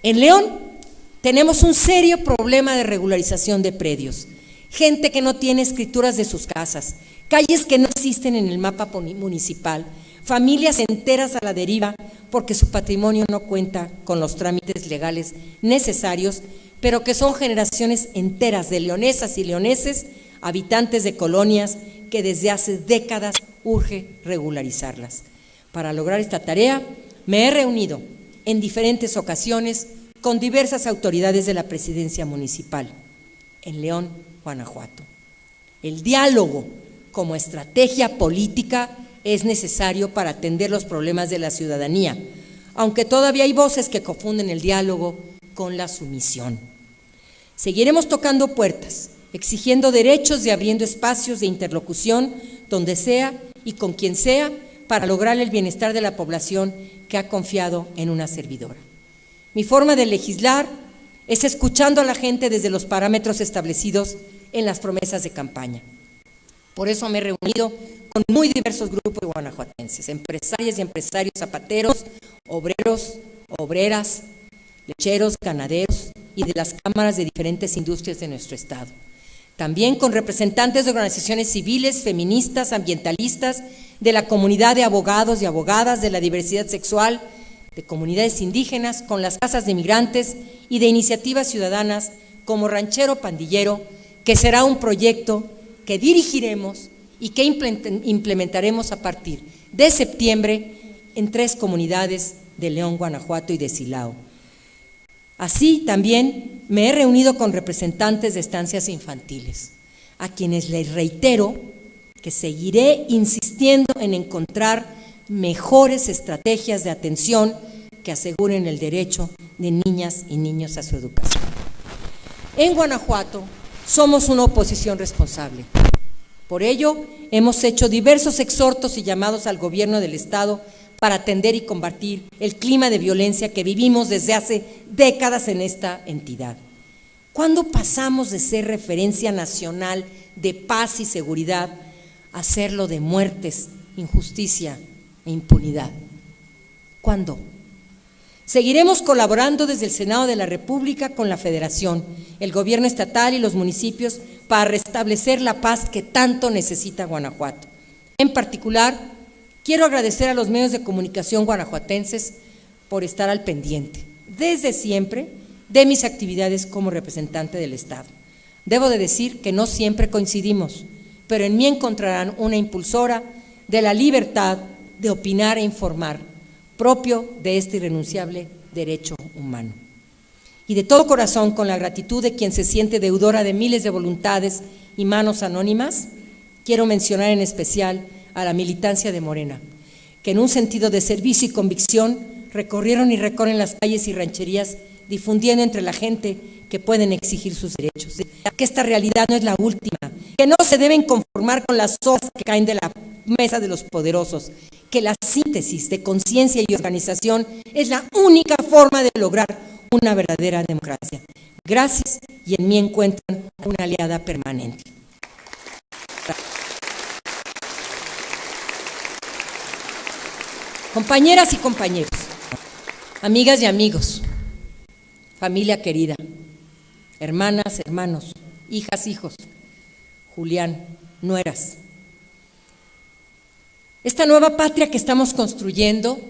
En León tenemos un serio problema de regularización de predios, gente que no tiene escrituras de sus casas, calles que no existen en el mapa municipal, familias enteras a la deriva porque su patrimonio no cuenta con los trámites legales necesarios, pero que son generaciones enteras de leonesas y leoneses, habitantes de colonias que desde hace décadas urge regularizarlas. Para lograr esta tarea me he reunido en diferentes ocasiones con diversas autoridades de la presidencia municipal en León, Guanajuato. El diálogo como estrategia política es necesario para atender los problemas de la ciudadanía, aunque todavía hay voces que confunden el diálogo con la sumisión. Seguiremos tocando puertas, exigiendo derechos y abriendo espacios de interlocución donde sea y con quien sea para lograr el bienestar de la población que ha confiado en una servidora. Mi forma de legislar es escuchando a la gente desde los parámetros establecidos en las promesas de campaña. Por eso me he reunido con muy diversos grupos guanajuatenses, empresarias y empresarios zapateros, obreros, obreras, lecheros, ganaderos y de las cámaras de diferentes industrias de nuestro estado. También con representantes de organizaciones civiles, feministas, ambientalistas, de la comunidad de abogados y abogadas, de la diversidad sexual, de comunidades indígenas, con las casas de migrantes y de iniciativas ciudadanas como Ranchero Pandillero, que será un proyecto que dirigiremos y que implementaremos a partir de septiembre en 3 comunidades de León, Guanajuato y de Silao. Así también me he reunido con representantes de estancias infantiles, a quienes les reitero que seguiré insistiendo en encontrar mejores estrategias de atención que aseguren el derecho de niñas y niños a su educación. En Guanajuato somos una oposición responsable. Por ello, hemos hecho diversos exhortos y llamados al gobierno del Estado para atender y combatir el clima de violencia que vivimos desde hace décadas en esta entidad. ¿Cuándo pasamos de ser referencia nacional de paz y seguridad a serlo de muertes, injusticia e impunidad? ¿Cuándo? Seguiremos colaborando desde el Senado de la República con la Federación, el gobierno estatal y los municipios para restablecer la paz que tanto necesita Guanajuato. En particular, quiero agradecer a los medios de comunicación guanajuatenses por estar al pendiente, desde siempre, de mis actividades como representante del Estado. Debo de decir que no siempre coincidimos, pero en mí encontrarán una impulsora de la libertad de opinar e informar, propio de este irrenunciable derecho humano. Y de todo corazón, con la gratitud de quien se siente deudora de miles de voluntades y manos anónimas, quiero mencionar en especial a la militancia de Morena, que en un sentido de servicio y convicción recorrieron y recorren las calles y rancherías difundiendo entre la gente que pueden exigir sus derechos, que esta realidad no es la última, que no se deben conformar con las hojas que caen de la mesa de los poderosos, que la síntesis de conciencia y organización es la única forma de lograr una verdadera democracia. Gracias, y en mí encuentran una aliada permanente. Compañeras y compañeros, amigas y amigos, familia querida, hermanas, hermanos, hijas, hijos, Julián, nueras. Esta nueva patria que estamos construyendo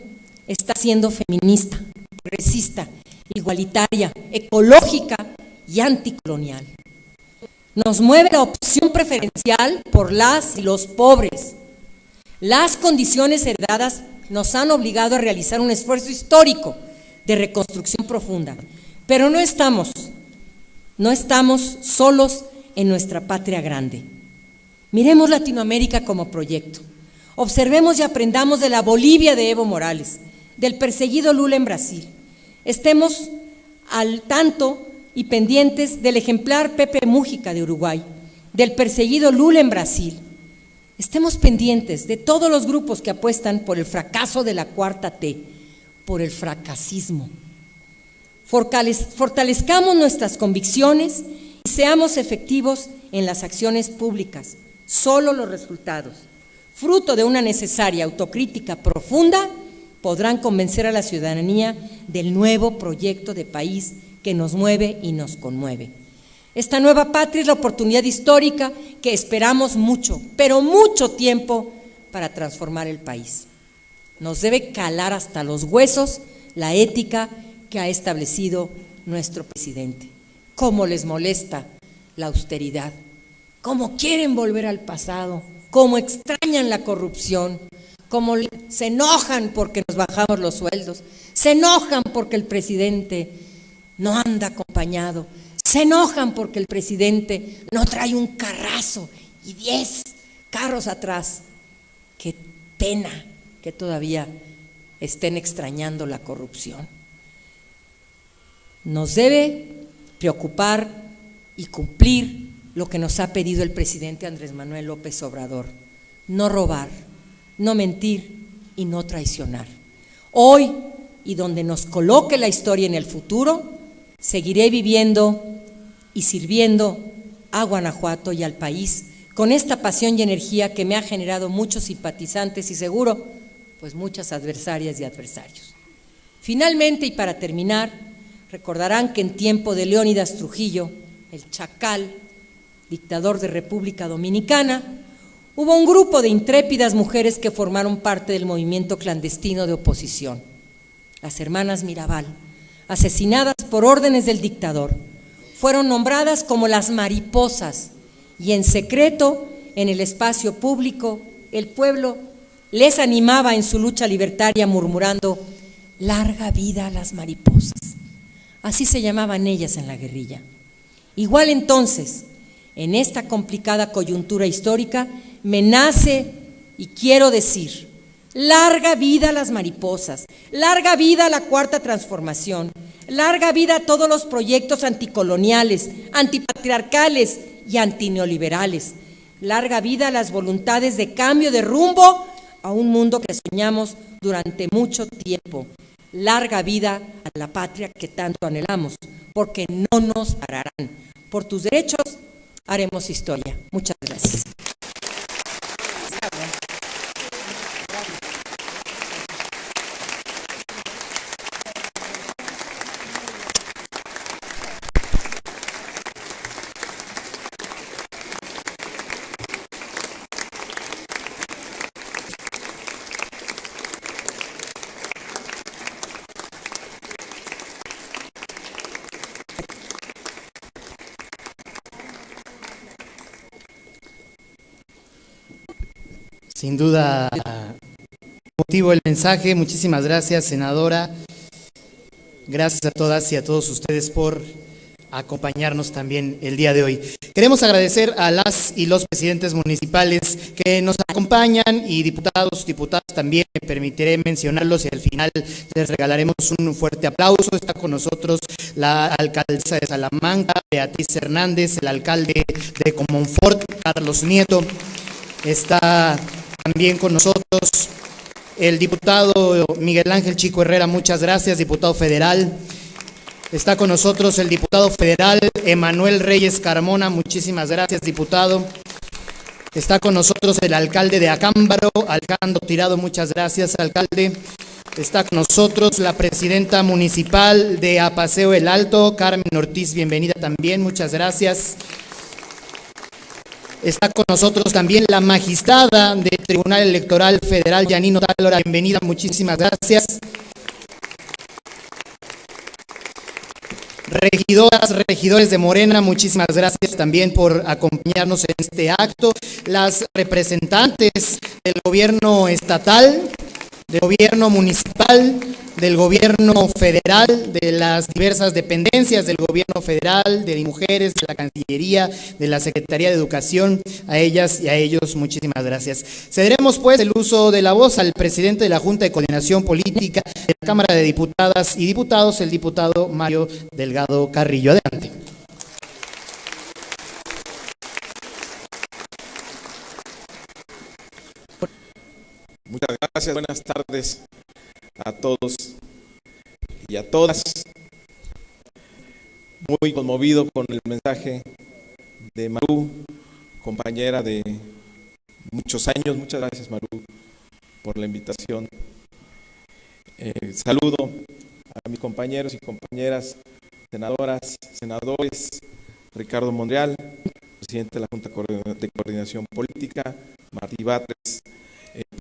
está siendo feminista, progresista, igualitaria, ecológica y anticolonial. Nos mueve la opción preferencial por las y los pobres. Las condiciones heredadas nos han obligado a realizar un esfuerzo histórico de reconstrucción profunda, pero no estamos solos en nuestra patria grande. Miremos Latinoamérica como proyecto. Observemos y aprendamos de la Bolivia de Evo Morales, del perseguido Lula en Brasil. Estemos al tanto y pendientes del ejemplar Pepe Mújica de Uruguay, del perseguido Lula en Brasil. Estemos pendientes de todos los grupos que apuestan por el fracaso de la cuarta T, por el fracasismo. Fortalezcamos nuestras convicciones y seamos efectivos en las acciones públicas. Solo los resultados, fruto de una necesaria autocrítica profunda, podrán convencer a la ciudadanía del nuevo proyecto de país que nos mueve y nos conmueve. Esta nueva patria es la oportunidad histórica que esperamos mucho, pero mucho tiempo para transformar el país. Nos debe calar hasta los huesos la ética que ha establecido nuestro presidente. ¿Cómo les molesta la austeridad? ¿Cómo quieren volver al pasado? ¿Cómo extrañan la corrupción? ¿Cómo se enojan porque nos bajamos los sueldos? Se enojan porque el presidente no anda acompañado. Se enojan porque el presidente no trae un carrazo y 10 carros atrás. Qué pena que todavía estén extrañando la corrupción. Nos debe preocupar y cumplir lo que nos ha pedido el presidente Andrés Manuel López Obrador: no robar, no mentir y no traicionar. Hoy, y donde nos coloque la historia en el futuro, seguiré viviendo y sirviendo a Guanajuato y al país con esta pasión y energía que me ha generado muchos simpatizantes y seguro, pues muchas adversarias y adversarios. Finalmente, y para terminar, recordarán que en tiempo de Leónidas Trujillo, el Chacal, dictador de República Dominicana, hubo un grupo de intrépidas mujeres que formaron parte del movimiento clandestino de oposición. Las hermanas Mirabal, asesinadas por órdenes del dictador, fueron nombradas como las mariposas, y en secreto, en el espacio público, el pueblo les animaba en su lucha libertaria murmurando: larga vida a las mariposas. Así se llamaban ellas en la guerrilla. Igual entonces, en esta complicada coyuntura histórica, me nace y quiero decir: larga vida a las mariposas, larga vida a la Cuarta Transformación, larga vida a todos los proyectos anticoloniales, antipatriarcales y antineoliberales, larga vida a las voluntades de cambio de rumbo a un mundo que soñamos durante mucho tiempo, larga vida a la patria que tanto anhelamos, porque no nos pararán. Por tus derechos haremos historia. Muchas gracias. Sin duda, motivo el mensaje. Muchísimas gracias, senadora. Gracias a todas y a todos ustedes por acompañarnos también el día de hoy. Queremos agradecer a las y los presidentes municipales que nos acompañan y diputadas también. Me permitiré mencionarlos y al final les regalaremos un fuerte aplauso. Está con nosotros la alcaldesa de Salamanca, Beatriz Hernández, el alcalde de Comonfort, Carlos Nieto. Está también con nosotros el diputado Miguel Ángel Chico Herrera, muchas gracias, diputado federal. Está con nosotros el diputado federal Emanuel Reyes Carmona, muchísimas gracias, diputado. Está con nosotros el alcalde de Acámbaro, Alejandro Tirado, muchas gracias, alcalde. Está con nosotros la presidenta municipal de Apaseo El Alto, Carmen Ortiz, bienvenida también, muchas gracias. Está con nosotros también la magistrada del Tribunal Electoral Federal, Yanino Tálora, bienvenida, muchísimas gracias. Regidoras, regidores de Morena, muchísimas gracias también por acompañarnos en este acto. Las representantes del gobierno estatal, del gobierno municipal, del gobierno federal, de las diversas dependencias del gobierno federal, de mujeres, de la Cancillería, de la Secretaría de Educación, a ellas y a ellos muchísimas gracias. Cederemos pues el uso de la voz al presidente de la Junta de Coordinación Política de la Cámara de Diputadas y Diputados, el diputado Mario Delgado Carrillo. Adelante. Muchas gracias, buenas tardes a todos y a todas. Muy conmovido con el mensaje de Maru, compañera de muchos años. Muchas gracias, Maru, por la invitación. Saludo a mis compañeros y compañeras, senadoras, senadores, Ricardo Monreal, presidente de la Junta de Coordinación Política, Martí Batres,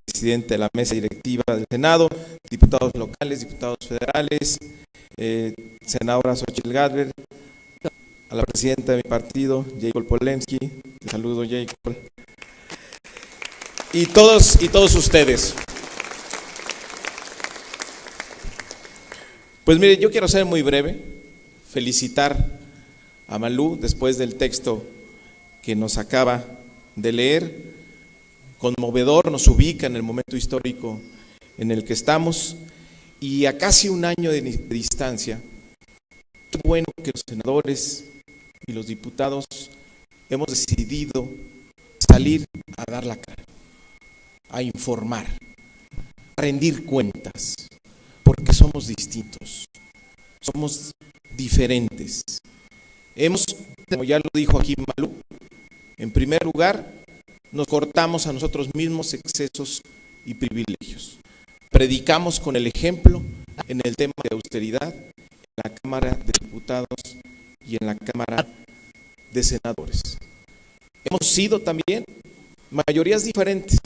presidente de la mesa directiva del Senado, diputados locales, diputados federales, senadora Xochitl Gálvez, a la presidenta de mi partido, Jacob Polemski, te saludo, Jacob, y todos ustedes. Pues mire, yo quiero ser muy breve, felicitar a Malú después del texto que nos acaba de leer. Conmovedor, nos ubica en el momento histórico en el que estamos y a casi un año de distancia Qué bueno que los senadores y los diputados hemos decidido salir a dar la cara, a informar, a rendir cuentas, porque somos distintos, somos diferentes. Hemos, como ya lo dijo aquí Malú, en primer lugar, nos cortamos a nosotros mismos excesos y privilegios. Predicamos con el ejemplo en el tema de austeridad en la Cámara de Diputados y en la Cámara de Senadores. Hemos sido también mayorías diferentes,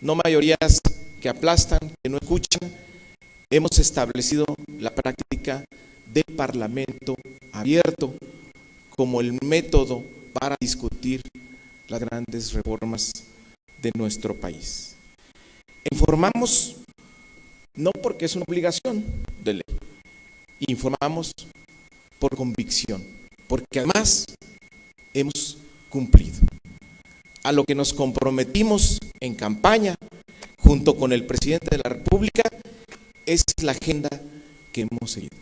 no mayorías que aplastan, que no escuchan. Hemos establecido la práctica del Parlamento abierto como el método para discutir las grandes reformas de nuestro país. Informamos no porque es una obligación de ley, informamos por convicción, porque además hemos cumplido a lo que nos comprometimos en campaña junto con el presidente de la República. Es la agenda que hemos seguido,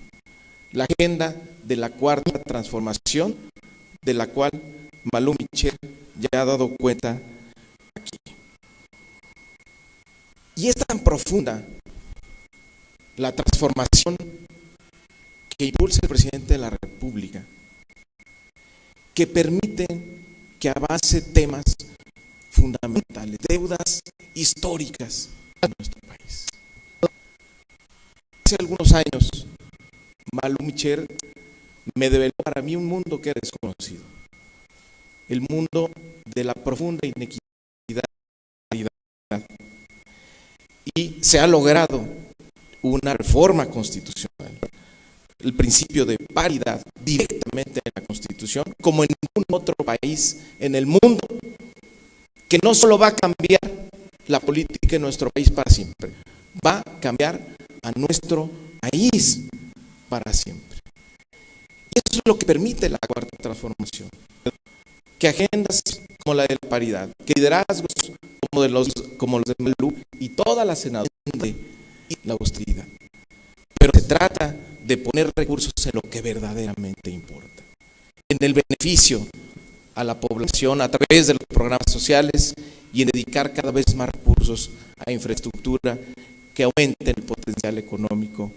la agenda de la cuarta transformación, de la cual Malú Micher ya ha dado cuenta aquí. Y es tan profunda la transformación que impulsa el presidente de la República, que permite que avance temas fundamentales, deudas históricas de nuestro país. Hace algunos años, Malú Micher me develó para mí un mundo que era desconocido, el mundo de la profunda inequidad, y se ha logrado una reforma constitucional, el principio de paridad directamente en la Constitución, como en ningún otro país en el mundo, que no solo va a cambiar la política en nuestro país para siempre, va a cambiar a nuestro país para siempre. Y eso es lo que permite la cuarta transformación, que agendas como la de la paridad, que liderazgos como los de Malú y toda la senadora de la austeridad. Pero se trata de poner recursos en lo que verdaderamente importa, en el beneficio a la población a través de los programas sociales y en dedicar cada vez más recursos a infraestructura que aumente el potencial económico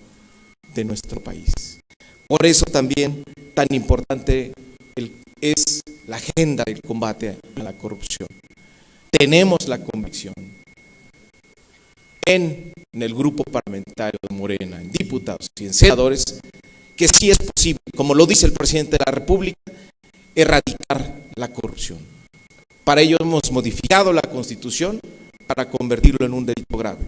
de nuestro país. Por eso también tan importante es la agenda del combate a la corrupción. Tenemos la convicción en el grupo parlamentario de Morena, en diputados y en senadores, que sí es posible, como lo dice el presidente de la República, erradicar la corrupción. Para ello hemos modificado la Constitución para convertirlo en un delito grave.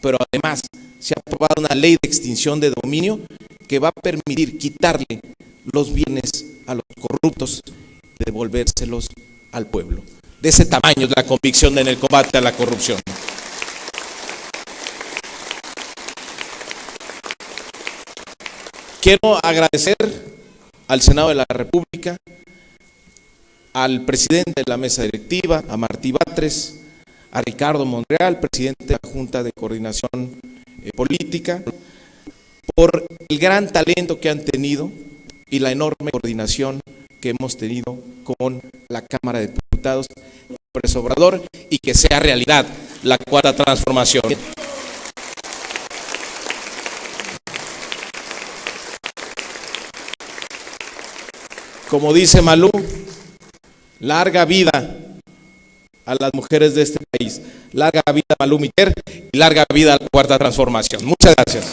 Pero además se ha aprobado una ley de extinción de dominio que va a permitir quitarle los bienes a los corruptos y devolvérselos al pueblo. De ese tamaño es la convicción en el combate a la corrupción. Quiero agradecer al Senado de la República, al presidente de la mesa directiva, a Martí Batres, a Ricardo Monreal, presidente de la Junta de Coordinación Política, por el gran talento que han tenido y la enorme coordinación que hemos tenido con la Cámara de Diputados, López Obrador, y que sea realidad la cuarta transformación. Como dice Malú, larga vida a las mujeres de este país, larga vida a Malú Micher y larga vida a la cuarta transformación. Muchas gracias.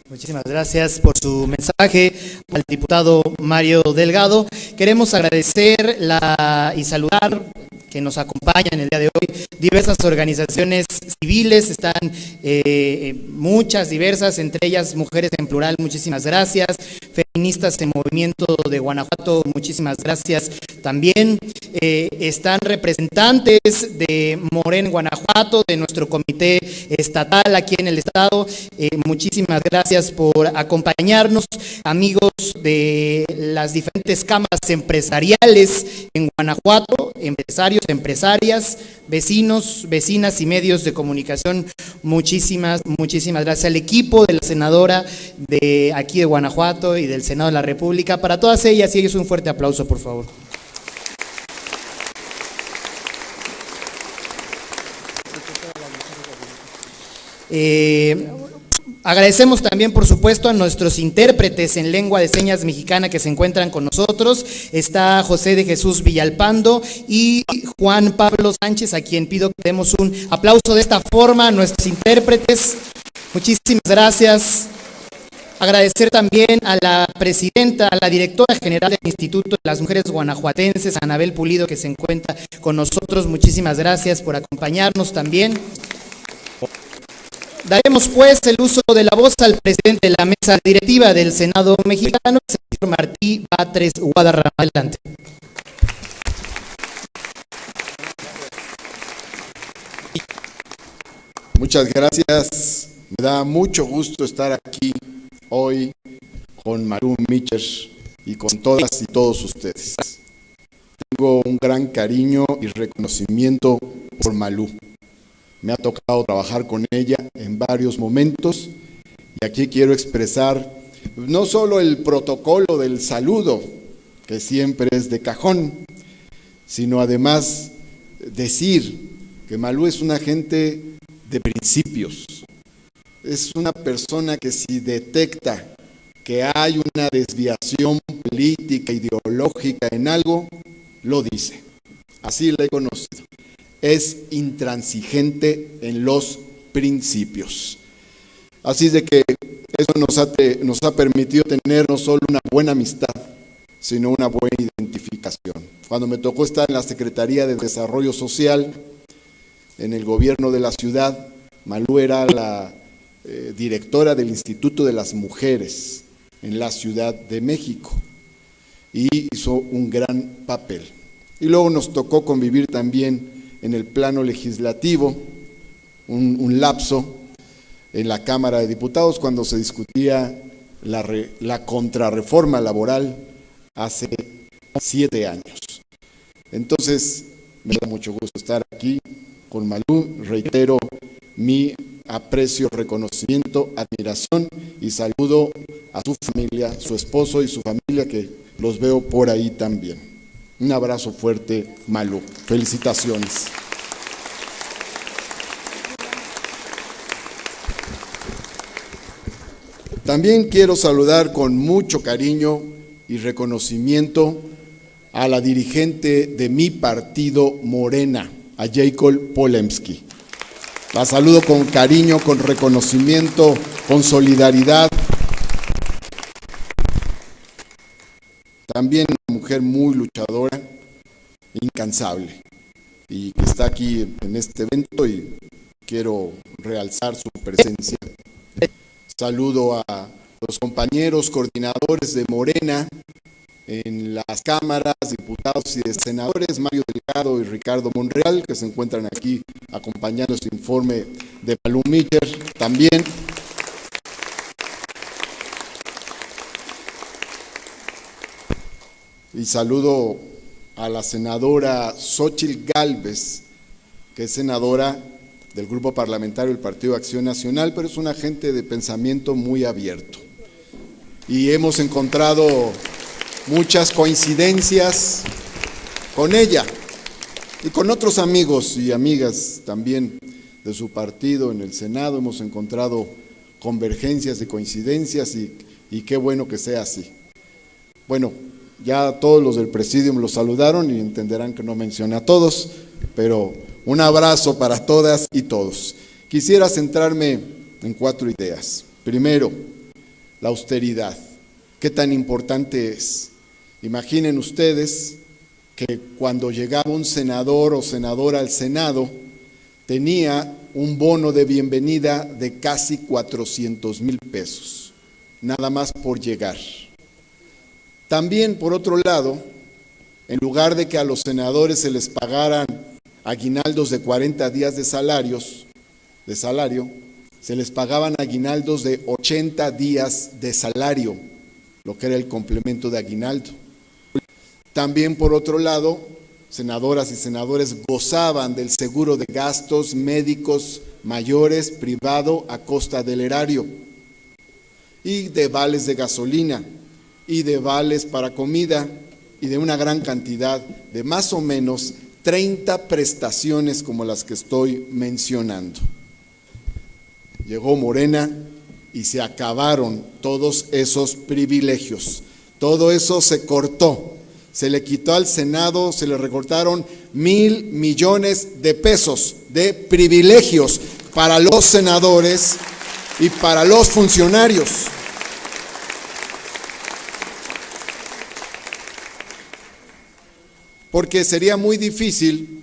Muchísimas gracias por su mensaje al diputado Mario Delgado. Queremos agradecer y saludar que nos acompañan el día de hoy diversas organizaciones civiles, están muchas diversas, entre ellas Mujeres en Plural, muchísimas gracias, Feministas en Movimiento de Guanajuato, muchísimas gracias También están representantes de Morena en Guanajuato, de nuestro comité estatal aquí en el estado. Muchísimas gracias por acompañarnos, amigos de las diferentes cámaras empresariales en Guanajuato, empresarios, empresarias, vecinos, vecinas y medios de comunicación. Muchísimas gracias al equipo de la senadora de aquí de Guanajuato y del Senado de la República. Para todas ellas y ellos un fuerte aplauso, por favor. Agradecemos también, por supuesto, a nuestros intérpretes en lengua de señas mexicana que se encuentran con nosotros. Está José de Jesús Villalpando y Juan Pablo Sánchez, a quien pido que demos un aplauso de esta forma a nuestros intérpretes. Muchísimas gracias. Agradecer también a la presidenta, a la directora general del Instituto de las Mujeres Guanajuatenses, Anabel Pulido, que se encuentra con nosotros. Muchísimas gracias por acompañarnos también. Daremos pues el uso de la voz al presidente de la mesa directiva del Senado mexicano, el señor Martí Batres Guadarrama. Adelante. Muchas gracias. Me da mucho gusto estar aquí hoy con Malú Micher y con todas y todos ustedes. Tengo un gran cariño y reconocimiento por Malú. Me ha tocado trabajar con ella en varios momentos y aquí quiero expresar no solo el protocolo del saludo, que siempre es de cajón, sino además decir que Malú es una gente de principios. Es una persona que si detecta que hay una desviación política, ideológica en algo, lo dice. Así la he conocido. Es intransigente en los principios. Así de que eso nos ha permitido tener no solo una buena amistad, sino una buena identificación. Cuando me tocó estar en la Secretaría de Desarrollo Social, en el gobierno de la ciudad, Malú era la directora del Instituto de las Mujeres en la Ciudad de México y hizo un gran papel. Y luego nos tocó convivir también en el plano legislativo, un lapso en la Cámara de Diputados cuando se discutía la contrarreforma laboral hace 7 años. Entonces, me da mucho gusto estar aquí con Malú. Reitero mi aprecio, reconocimiento, admiración y saludo a su familia, su esposo y su familia, que los veo por ahí también. Un abrazo fuerte, Malú. Felicitaciones. También quiero saludar con mucho cariño y reconocimiento a la dirigente de mi partido, Morena, a Jacob Polemski. La saludo con cariño, con reconocimiento, con solidaridad. También una mujer muy luchadora, incansable, y que está aquí en este evento y quiero realzar su presencia. Saludo a los compañeros coordinadores de Morena en las cámaras, diputados y senadores, Mario Delgado y Ricardo Monreal, que se encuentran aquí acompañando este informe de Malú Micher también. Y saludo a la senadora Xóchitl Gálvez, que es senadora del Grupo Parlamentario del Partido Acción Nacional, pero es una gente de pensamiento muy abierto. Y hemos encontrado muchas coincidencias con ella y con otros amigos y amigas también de su partido en el Senado. Hemos encontrado convergencias y coincidencias y qué bueno que sea así. Bueno, ya todos los del Presidium los saludaron y entenderán que no mencioné a todos, pero un abrazo para todas y todos. Quisiera centrarme en 4 ideas. Primero, la austeridad. ¿Qué tan importante es? Imaginen ustedes que cuando llegaba un senador o senadora al Senado, tenía un bono de bienvenida de casi 400,000 pesos, nada más por llegar. También, por otro lado, en lugar de que a los senadores se les pagaran aguinaldos de 40 días de salario, se les pagaban aguinaldos de 80 días de salario, lo que era el complemento de aguinaldo. También, por otro lado, senadoras y senadores gozaban del seguro de gastos médicos mayores privado a costa del erario, y de vales de gasolina, y de vales para comida, y de una gran cantidad de más o menos 30 prestaciones como las que estoy mencionando. Llegó Morena y se acabaron todos esos privilegios. Todo eso se cortó. Se le quitó al Senado, se le recortaron 1,000 millones de pesos de privilegios para los senadores y para los funcionarios. Porque sería muy difícil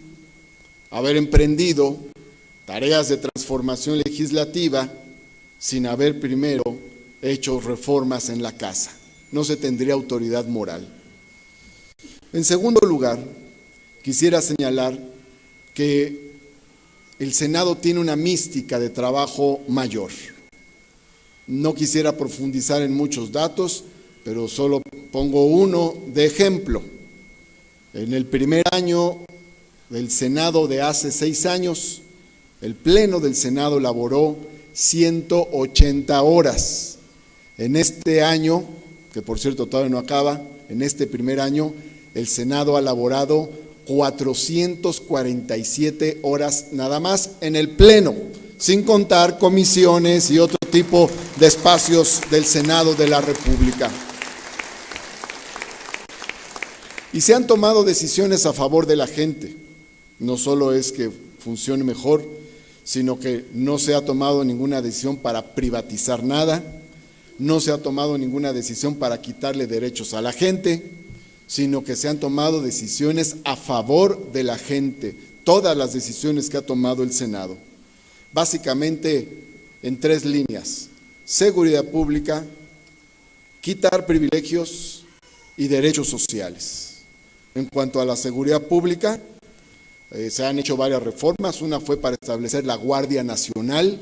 haber emprendido tareas de transformación legislativa sin haber primero hecho reformas en la casa. No se tendría autoridad moral. En segundo lugar, quisiera señalar que el Senado tiene una mística de trabajo mayor. No quisiera profundizar en muchos datos, pero solo pongo uno de ejemplo. En el primer año del Senado de hace 6 años, el Pleno del Senado laboró 180 horas. En este año, que por cierto todavía no acaba, en este primer año, el Senado ha laborado 447 horas nada más en el Pleno, sin contar comisiones y otro tipo de espacios del Senado de la República. Y se han tomado decisiones a favor de la gente. No solo es que funcione mejor, sino que no se ha tomado ninguna decisión para privatizar nada, no se ha tomado ninguna decisión para quitarle derechos a la gente, sino que se han tomado decisiones a favor de la gente, todas las decisiones que ha tomado el Senado. Básicamente en 3 líneas: seguridad pública, quitar privilegios y derechos sociales. En cuanto a la seguridad pública, se han hecho varias reformas. Una fue para establecer la Guardia Nacional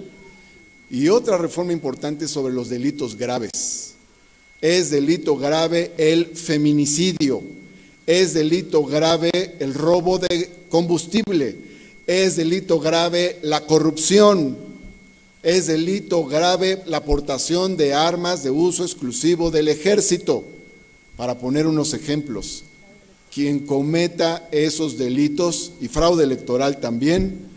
y otra reforma importante sobre los delitos graves. Es delito grave el feminicidio, es delito grave el robo de combustible, es delito grave la corrupción, es delito grave la aportación de armas de uso exclusivo del ejército. Para poner unos ejemplos, quien cometa esos delitos y fraude electoral también,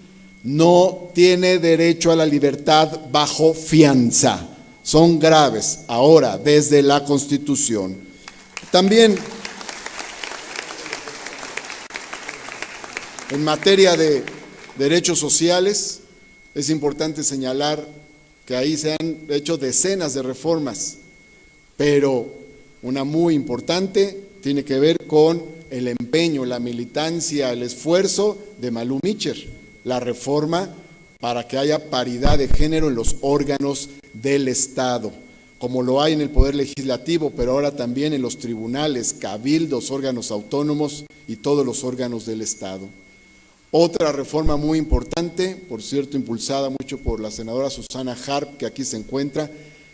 no tiene derecho a la libertad bajo fianza. Son graves ahora desde la Constitución. También en materia de derechos sociales es importante señalar que ahí se han hecho decenas de reformas, pero una muy importante tiene que ver con el empeño, la militancia, el esfuerzo de Malú Micher, la reforma para que haya paridad de género en los órganos del Estado, como lo hay en el Poder Legislativo, pero ahora también en los tribunales, cabildos, órganos autónomos y todos los órganos del Estado. Otra reforma muy importante, por cierto, impulsada mucho por la senadora Susana Harp, que aquí se encuentra,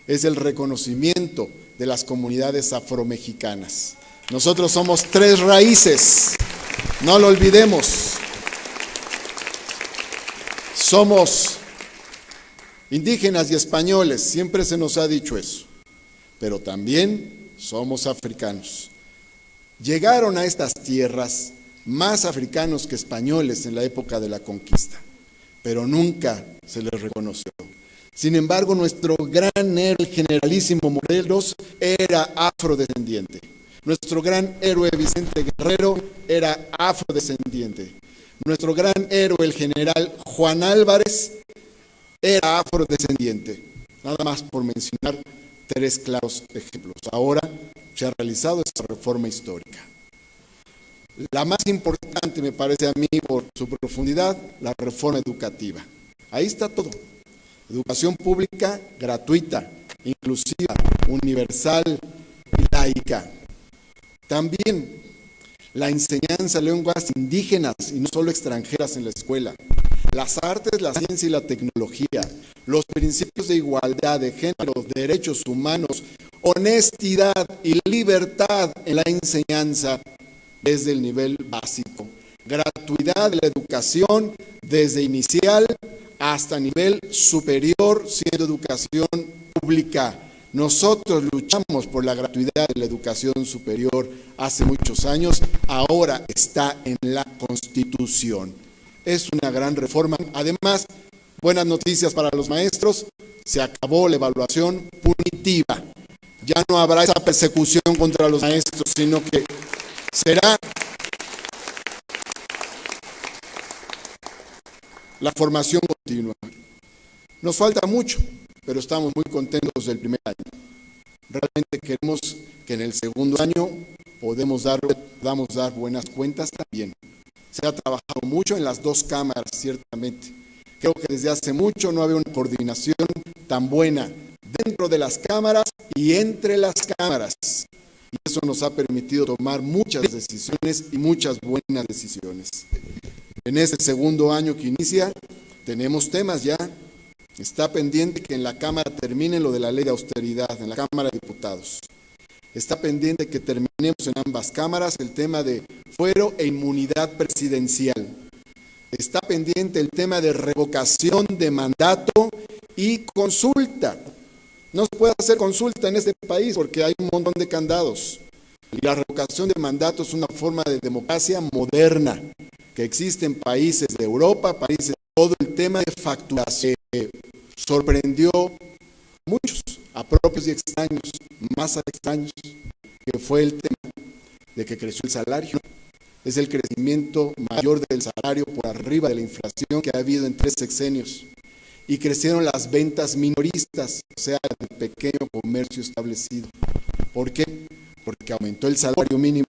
es el reconocimiento de las comunidades afromexicanas. Nosotros somos 3 raíces, no lo olvidemos. Somos indígenas y españoles, siempre se nos ha dicho eso, pero también somos africanos. Llegaron a estas tierras más africanos que españoles en la época de la conquista, pero nunca se les reconoció. Sin embargo, nuestro gran héroe, el generalísimo Morelos, era afrodescendiente. Nuestro gran héroe Vicente Guerrero era afrodescendiente. Nuestro gran héroe, el general Juan Álvarez, era afrodescendiente. Nada más por mencionar 3 claros ejemplos. Ahora se ha realizado esta reforma histórica. La más importante, me parece a mí, por su profundidad, la reforma educativa. Ahí está todo. Educación pública gratuita, inclusiva, universal y laica. También la enseñanza de lenguas indígenas y no solo extranjeras en la escuela, las artes, la ciencia y la tecnología, los principios de igualdad, de género, derechos humanos, honestidad y libertad en la enseñanza desde el nivel básico, gratuidad de la educación desde inicial hasta nivel superior, siendo educación pública. Nosotros luchamos por la gratuidad de la educación superior hace muchos años, ahora está en la Constitución. Es una gran reforma. Además, buenas noticias para los maestros, se acabó la evaluación punitiva. Ya no habrá esa persecución contra los maestros, sino que será la formación continua. Nos falta mucho, pero estamos muy contentos del primer año. Realmente queremos que en el segundo año podamos dar buenas cuentas también. Se ha trabajado mucho en las dos cámaras, ciertamente. Creo que desde hace mucho no había una coordinación tan buena dentro de las cámaras y entre las cámaras. Y eso nos ha permitido tomar muchas decisiones y muchas buenas decisiones. En este segundo año que inicia, tenemos temas ya. Está pendiente que en la Cámara termine lo de la ley de austeridad, en la Cámara de Diputados. Está pendiente que terminemos en ambas cámaras el tema de fuero e inmunidad presidencial. Está pendiente el tema de revocación de mandato y consulta. No se puede hacer consulta en este país porque hay un montón de candados. Y la revocación de mandato es una forma de democracia moderna que existe en países de Europa, países. Todo el tema de facturación sorprendió a muchos, a propios y extraños, más a extraños, que fue el tema de que creció el salario. Es el crecimiento mayor del salario por arriba de la inflación que ha habido en 3 sexenios. Y crecieron las ventas minoristas, o sea, el pequeño comercio establecido. ¿Por qué? Porque aumentó el salario mínimo,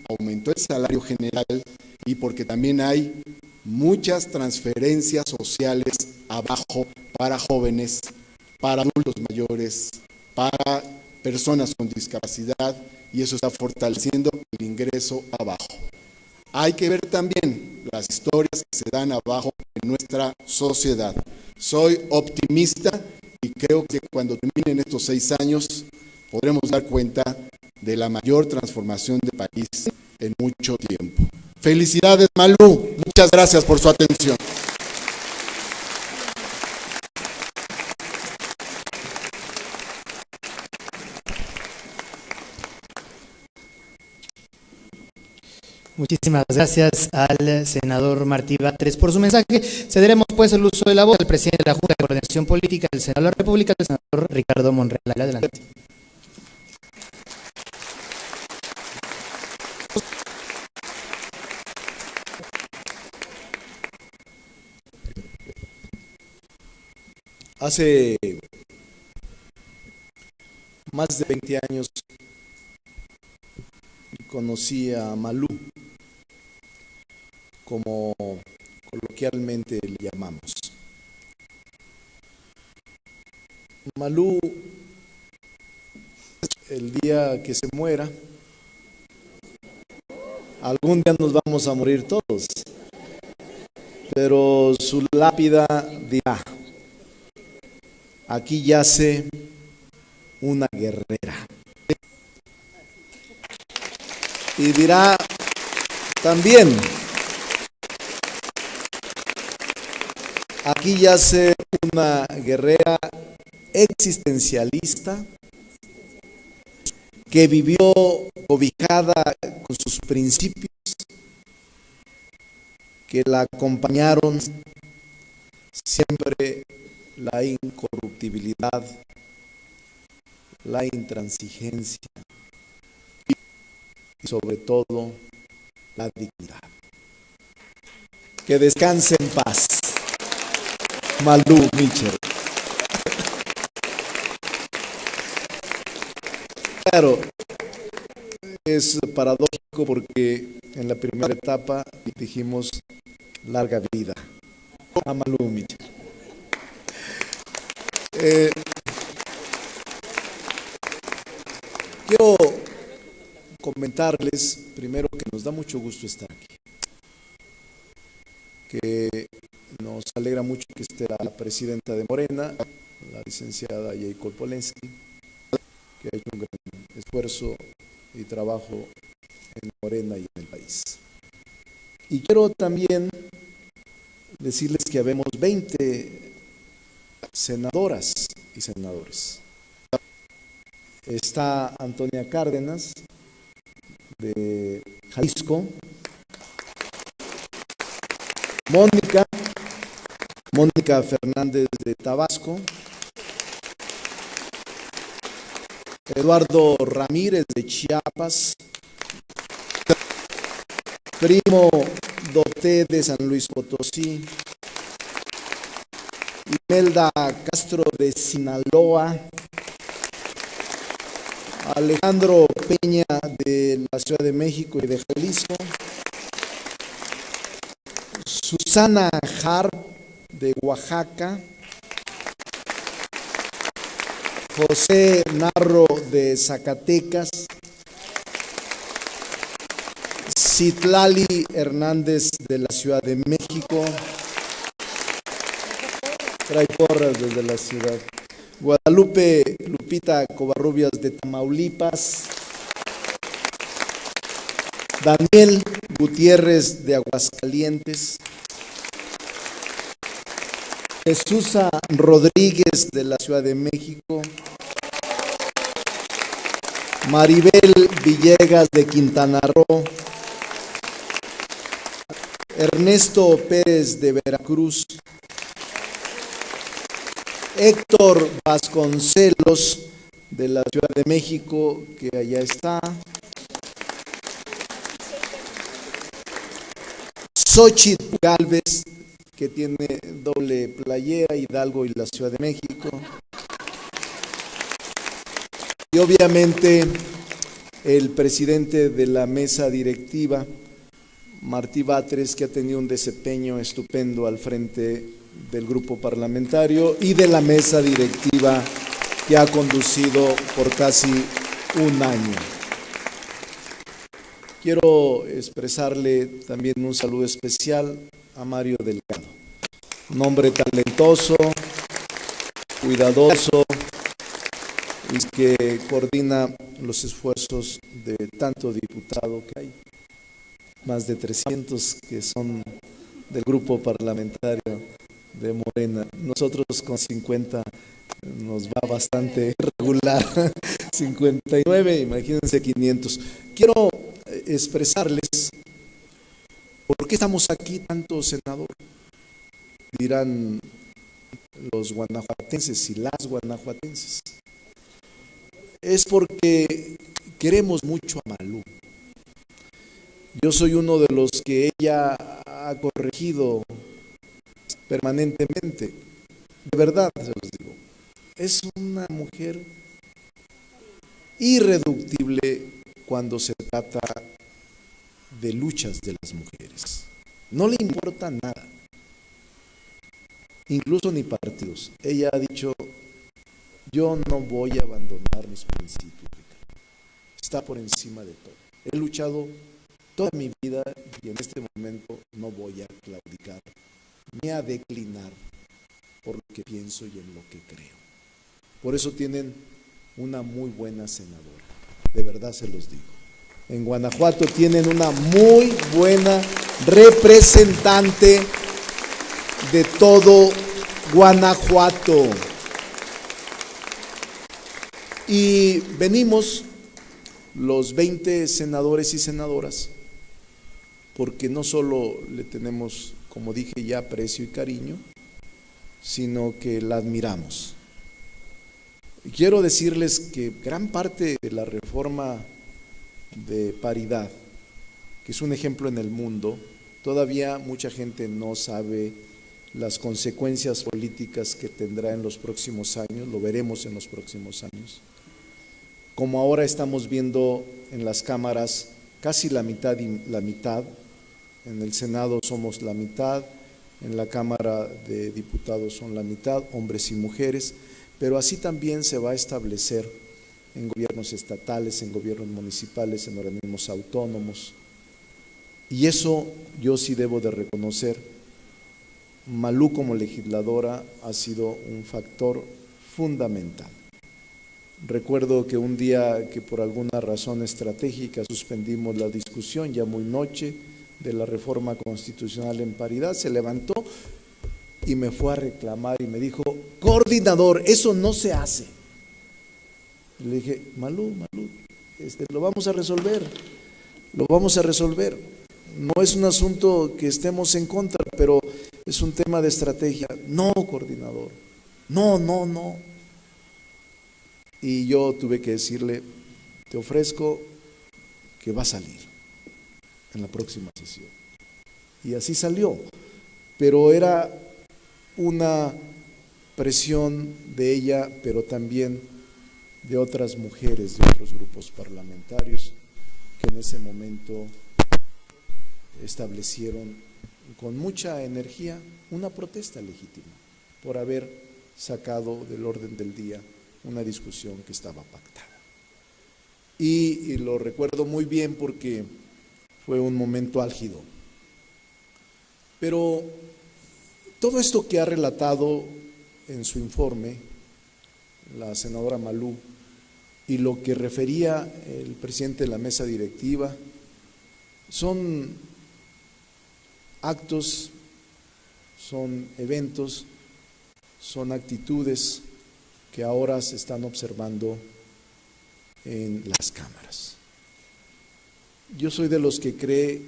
aumentó el salario general y porque también hay muchas transferencias sociales abajo para jóvenes, para adultos mayores, para personas con discapacidad, y eso está fortaleciendo el ingreso abajo. Hay que ver también las historias que se dan abajo en nuestra sociedad. Soy optimista y creo que cuando terminen estos 6 años podremos dar cuenta de la mayor transformación del país en mucho tiempo. Felicidades, Malú. Muchas gracias por su atención. Muchísimas gracias al senador Martí Batres por su mensaje. Cederemos pues el uso de la voz al presidente de la Junta de Coordinación Política del Senado de la República, el senador Ricardo Monreal. Adelante. Hace más de 20 años conocí a Malú, como coloquialmente le llamamos. Malú, el día que se muera, algún día nos vamos a morir todos, pero su lápida dirá: aquí yace una guerrera. Y dirá también: aquí yace una guerrera existencialista que vivió cobijada con sus principios, que la acompañaron siempre: la incorruptibilidad, la intransigencia y sobre todo la dignidad. Que descanse en paz, Malú Mitchell. Claro, es paradójico porque en la primera etapa dijimos larga vida a Malú Mitchell. Quiero comentarles primero que nos da mucho gusto estar aquí, que nos alegra mucho que esté la presidenta de Morena, la licenciada Jacob Polensky, que ha hecho un gran esfuerzo y trabajo en Morena y en el país. Y quiero también decirles que habemos 20 senadoras y senadores. Está Antonia Cárdenas, de Jalisco, Mónica Fernández de Tabasco, Eduardo Ramírez de Chiapas, Primo Doté de San Luis Potosí, Imelda Castro de Sinaloa, Alejandro Peña de la Ciudad de México y de Jalisco, Susana Harp de Oaxaca, José Narro de Zacatecas, Citlali Hernández de la Ciudad de México, trae porras desde la ciudad, Guadalupe Lupita Covarrubias de Tamaulipas, Daniel Gutiérrez de Aguascalientes, Jesús Rodríguez de la Ciudad de México, Maribel Villegas de Quintana Roo, Ernesto Pérez de Veracruz, Héctor Vasconcelos de la Ciudad de México, que allá está, Xochitl Gálvez, que tiene doble playera, Hidalgo y la Ciudad de México, y obviamente el presidente de la mesa directiva, Martí Batres, que ha tenido un desempeño estupendo al frente del grupo parlamentario y de la mesa directiva que ha conducido por casi un año. Quiero expresarle también un saludo especial a Mario Delgado, un hombre talentoso, cuidadoso y que coordina los esfuerzos de tanto diputado que hay, más de 300 que son del grupo parlamentario de Morena. Nosotros con 50 nos va bastante regular, 59, imagínense 500. Quiero expresarles por qué estamos aquí tanto, senador. Dirán los guanajuatenses y las guanajuatenses. Es porque queremos mucho a Malú. Yo soy uno de los que ella ha corregido permanentemente. De verdad, se los digo. Es una mujer irreductible cuando se trata de luchas de las mujeres. No le importa nada, incluso ni partidos. Ella ha dicho, yo no voy a abandonar mis principios. Está por encima de todo. He luchado toda mi vida y en este momento no voy a claudicar ni a declinar por lo que pienso y en lo que creo. Por eso tienen una muy buena senadora, de verdad se los digo. En Guanajuato tienen una muy buena representante de todo Guanajuato. Y venimos los 20 senadores y senadoras, porque no solo le tenemos, como dije ya, aprecio y cariño, sino que la admiramos. Y quiero decirles que gran parte de la reforma de paridad, que es un ejemplo en el mundo, todavía mucha gente no sabe las consecuencias políticas que tendrá en los próximos años, lo veremos en los próximos años. Como ahora estamos viendo en las cámaras casi la mitad y la mitad, en el Senado somos la mitad, en la Cámara de Diputados son la mitad, hombres y mujeres, pero así también se va a establecer en gobiernos estatales, en gobiernos municipales, en organismos autónomos. Y eso yo sí debo de reconocer. Malú como legisladora ha sido un factor fundamental. Recuerdo que un día que por alguna razón estratégica suspendimos la discusión, ya muy noche, de la reforma constitucional en paridad, se levantó y me fue a reclamar y me dijo: coordinador, eso no se hace. Y le dije: Malú, lo vamos a resolver, lo vamos a resolver. No es un asunto que estemos en contra, pero es un tema de estrategia. No, coordinador, no. Y yo tuve que decirle: te ofrezco que va a salir en la próxima sesión. Y así salió, pero era una presión de ella, pero también de otras mujeres de otros grupos parlamentarios que en ese momento establecieron con mucha energía una protesta legítima por haber sacado del orden del día una discusión que estaba pactada. Y lo recuerdo muy bien porque fue un momento álgido. Pero todo esto que ha relatado en su informe la senadora Malú y lo que refería el presidente de la mesa directiva son actos, son eventos, son actitudes que ahora se están observando en las cámaras. Yo soy de los que cree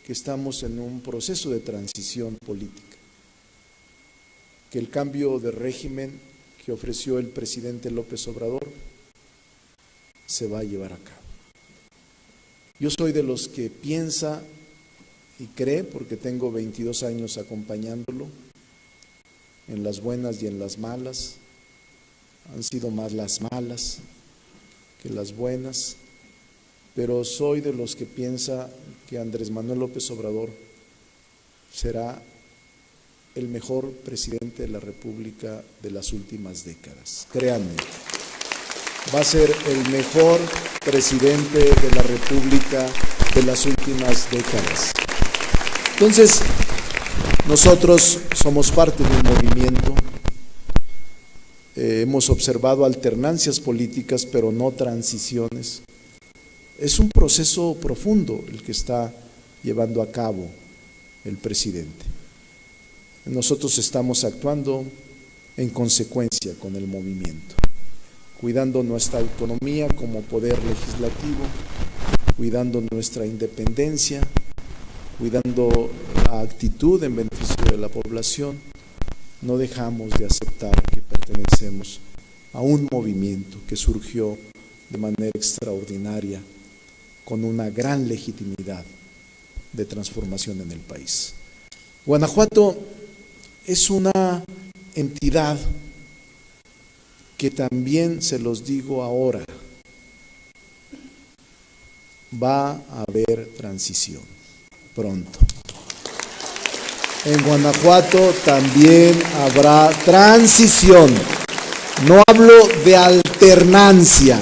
que estamos en un proceso de transición política, que el cambio de régimen que ofreció el presidente López Obrador se va a llevar a cabo. Yo soy de los que piensa y cree, porque tengo 22 años acompañándolo, en las buenas y en las malas. Han sido más las malas que las buenas, pero soy de los que piensa que Andrés Manuel López Obrador será el mejor presidente de la República de las últimas décadas. Créanme, va a ser el mejor presidente de la República de las últimas décadas. Entonces, nosotros somos parte de un movimiento. Hemos observado alternancias políticas, pero no transiciones. Es un proceso profundo el que está llevando a cabo el presidente. Nosotros estamos actuando en consecuencia con el movimiento, cuidando nuestra autonomía como poder legislativo, cuidando nuestra independencia, cuidando la actitud en beneficio de la población. No dejamos de aceptar que pertenecemos a un movimiento que surgió de manera extraordinaria, con una gran legitimidad de transformación en el país. Guanajuato es una entidad que también, se los digo ahora, va a haber transición pronto. En Guanajuato también habrá transición. No hablo de alternancia,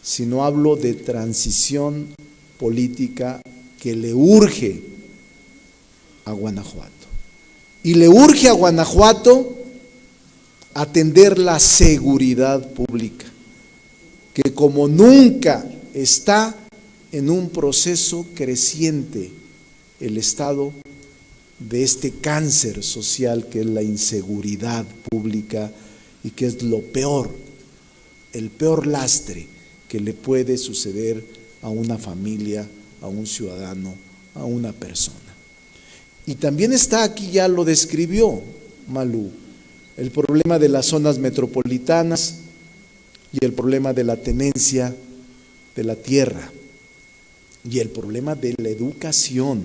sino hablo de transición política que le urge a Guanajuato. Y le urge a Guanajuato atender la seguridad pública, que como nunca está en un proceso creciente el estado de este cáncer social que es la inseguridad pública y que es lo peor, el peor lastre que le puede suceder a una familia, a un ciudadano, a una persona. Y también está aquí, ya lo describió Malú, el problema de las zonas metropolitanas y el problema de la tenencia de la tierra y el problema de la educación,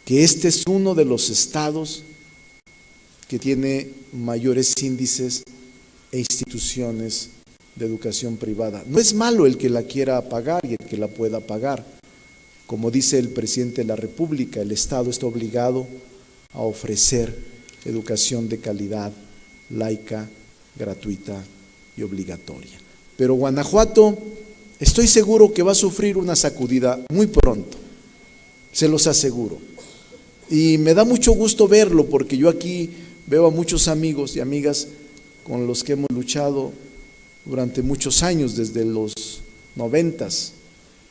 que este es uno de los estados que tiene mayores índices e instituciones de educación privada. No es malo el que la quiera pagar y el que la pueda pagar. Como dice el presidente de la República, el Estado está obligado a ofrecer educación de calidad laica, gratuita y obligatoria. Pero Guanajuato, estoy seguro que va a sufrir una sacudida muy pronto, se los aseguro. Y me da mucho gusto verlo, porque yo aquí veo a muchos amigos y amigas con los que hemos luchado durante muchos años, desde los 90s.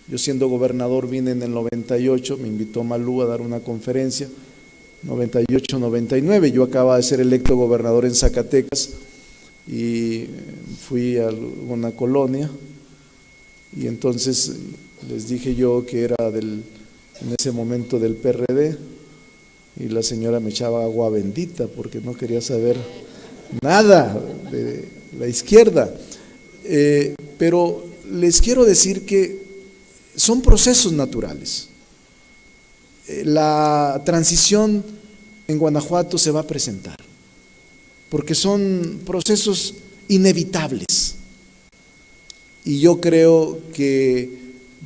Yo siendo gobernador vine en el 98, me invitó Malú a dar una conferencia, 98, 99, yo acababa de ser electo gobernador en Zacatecas y fui a una colonia y entonces les dije yo que era en ese momento del PRD y la señora me echaba agua bendita porque no quería saber nada de la izquierda. Pero les quiero decir que son procesos naturales. La transición en Guanajuato se va a presentar, porque son procesos inevitables. Y yo creo que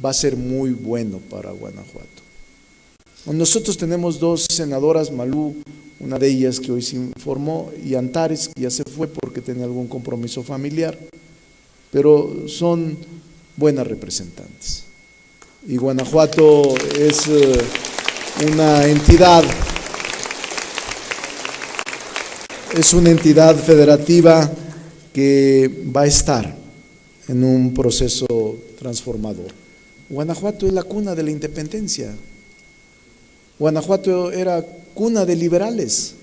va a ser muy bueno para Guanajuato. Nosotros tenemos 2 senadoras, Malú, una de ellas que hoy se informó, y Antares, que ya se fue porque tenía algún compromiso familiar, pero son buenas representantes. Y Guanajuato es una entidad federativa que va a estar en un proceso transformador. Guanajuato es la cuna de la independencia. Guanajuato era cuna de liberales.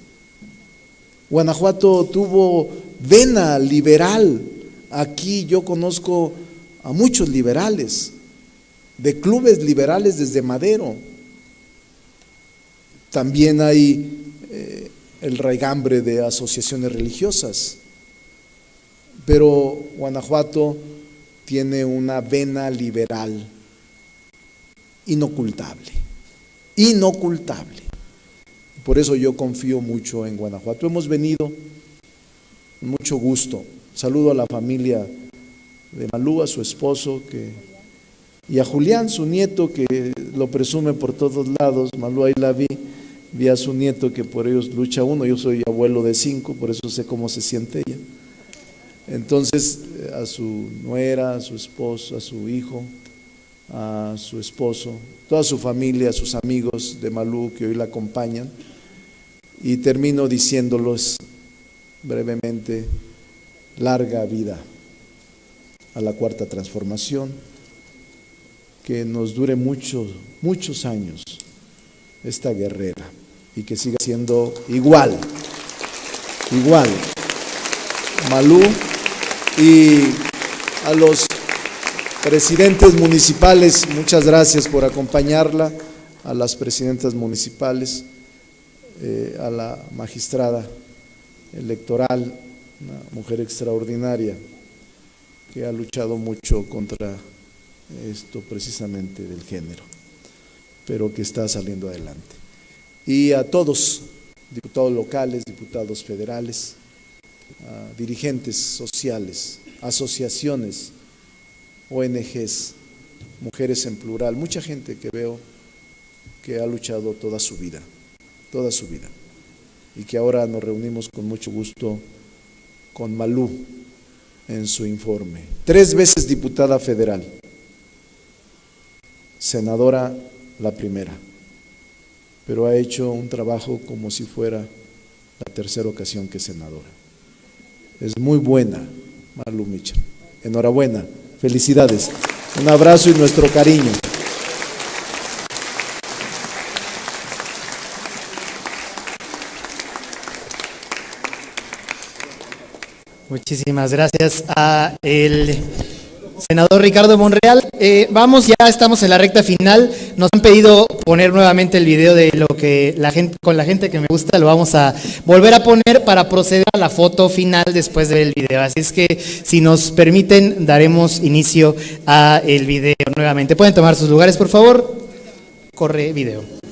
Guanajuato tuvo vena liberal. Aquí yo conozco a muchos liberales, de clubes liberales desde Madero. También hay el raigambre de asociaciones religiosas, pero Guanajuato tiene una vena liberal inocultable. Por eso yo confío mucho en Guanajuato. Hemos venido con mucho gusto. Saludo a la familia de Malú, a su esposo y a Julián, su nieto, que lo presume por todos lados. Malú, ahí la vi a su nieto que por ellos lucha uno. Yo soy abuelo de 5, por eso sé cómo se siente ella. Entonces, a su nuera, a su esposo, a su hijo, a su esposo, toda su familia, a sus amigos de Malú que hoy la acompañan. Y termino diciéndolos brevemente: larga vida a la Cuarta Transformación, que nos dure muchos años esta guerrera y que siga siendo igual Malú. Y a los presidentes municipales, muchas gracias por acompañarla, a las presidentas municipales, a la magistrada electoral, una mujer extraordinaria que ha luchado mucho contra esto precisamente del género, pero que está saliendo adelante. Y a todos, diputados locales, diputados federales, a dirigentes sociales, asociaciones, ONGs, mujeres en plural, mucha gente que veo que ha luchado toda su vida, y que ahora nos reunimos con mucho gusto con Malú en su informe. 3 veces diputada federal, senadora la primera, pero ha hecho un trabajo como si fuera la 3ª ocasión que es senadora. Es muy buena Malú Mitchell. Enhorabuena, felicidades, un abrazo y nuestro cariño. Muchísimas gracias a el senador Ricardo Monreal. Ya estamos en la recta final. Nos han pedido poner nuevamente el video de lo que con la gente que me gusta, lo vamos a volver a poner para proceder a la foto final después del video. Así es que, si nos permiten, daremos inicio a el video nuevamente. ¿Pueden tomar sus lugares, por favor? Corre video.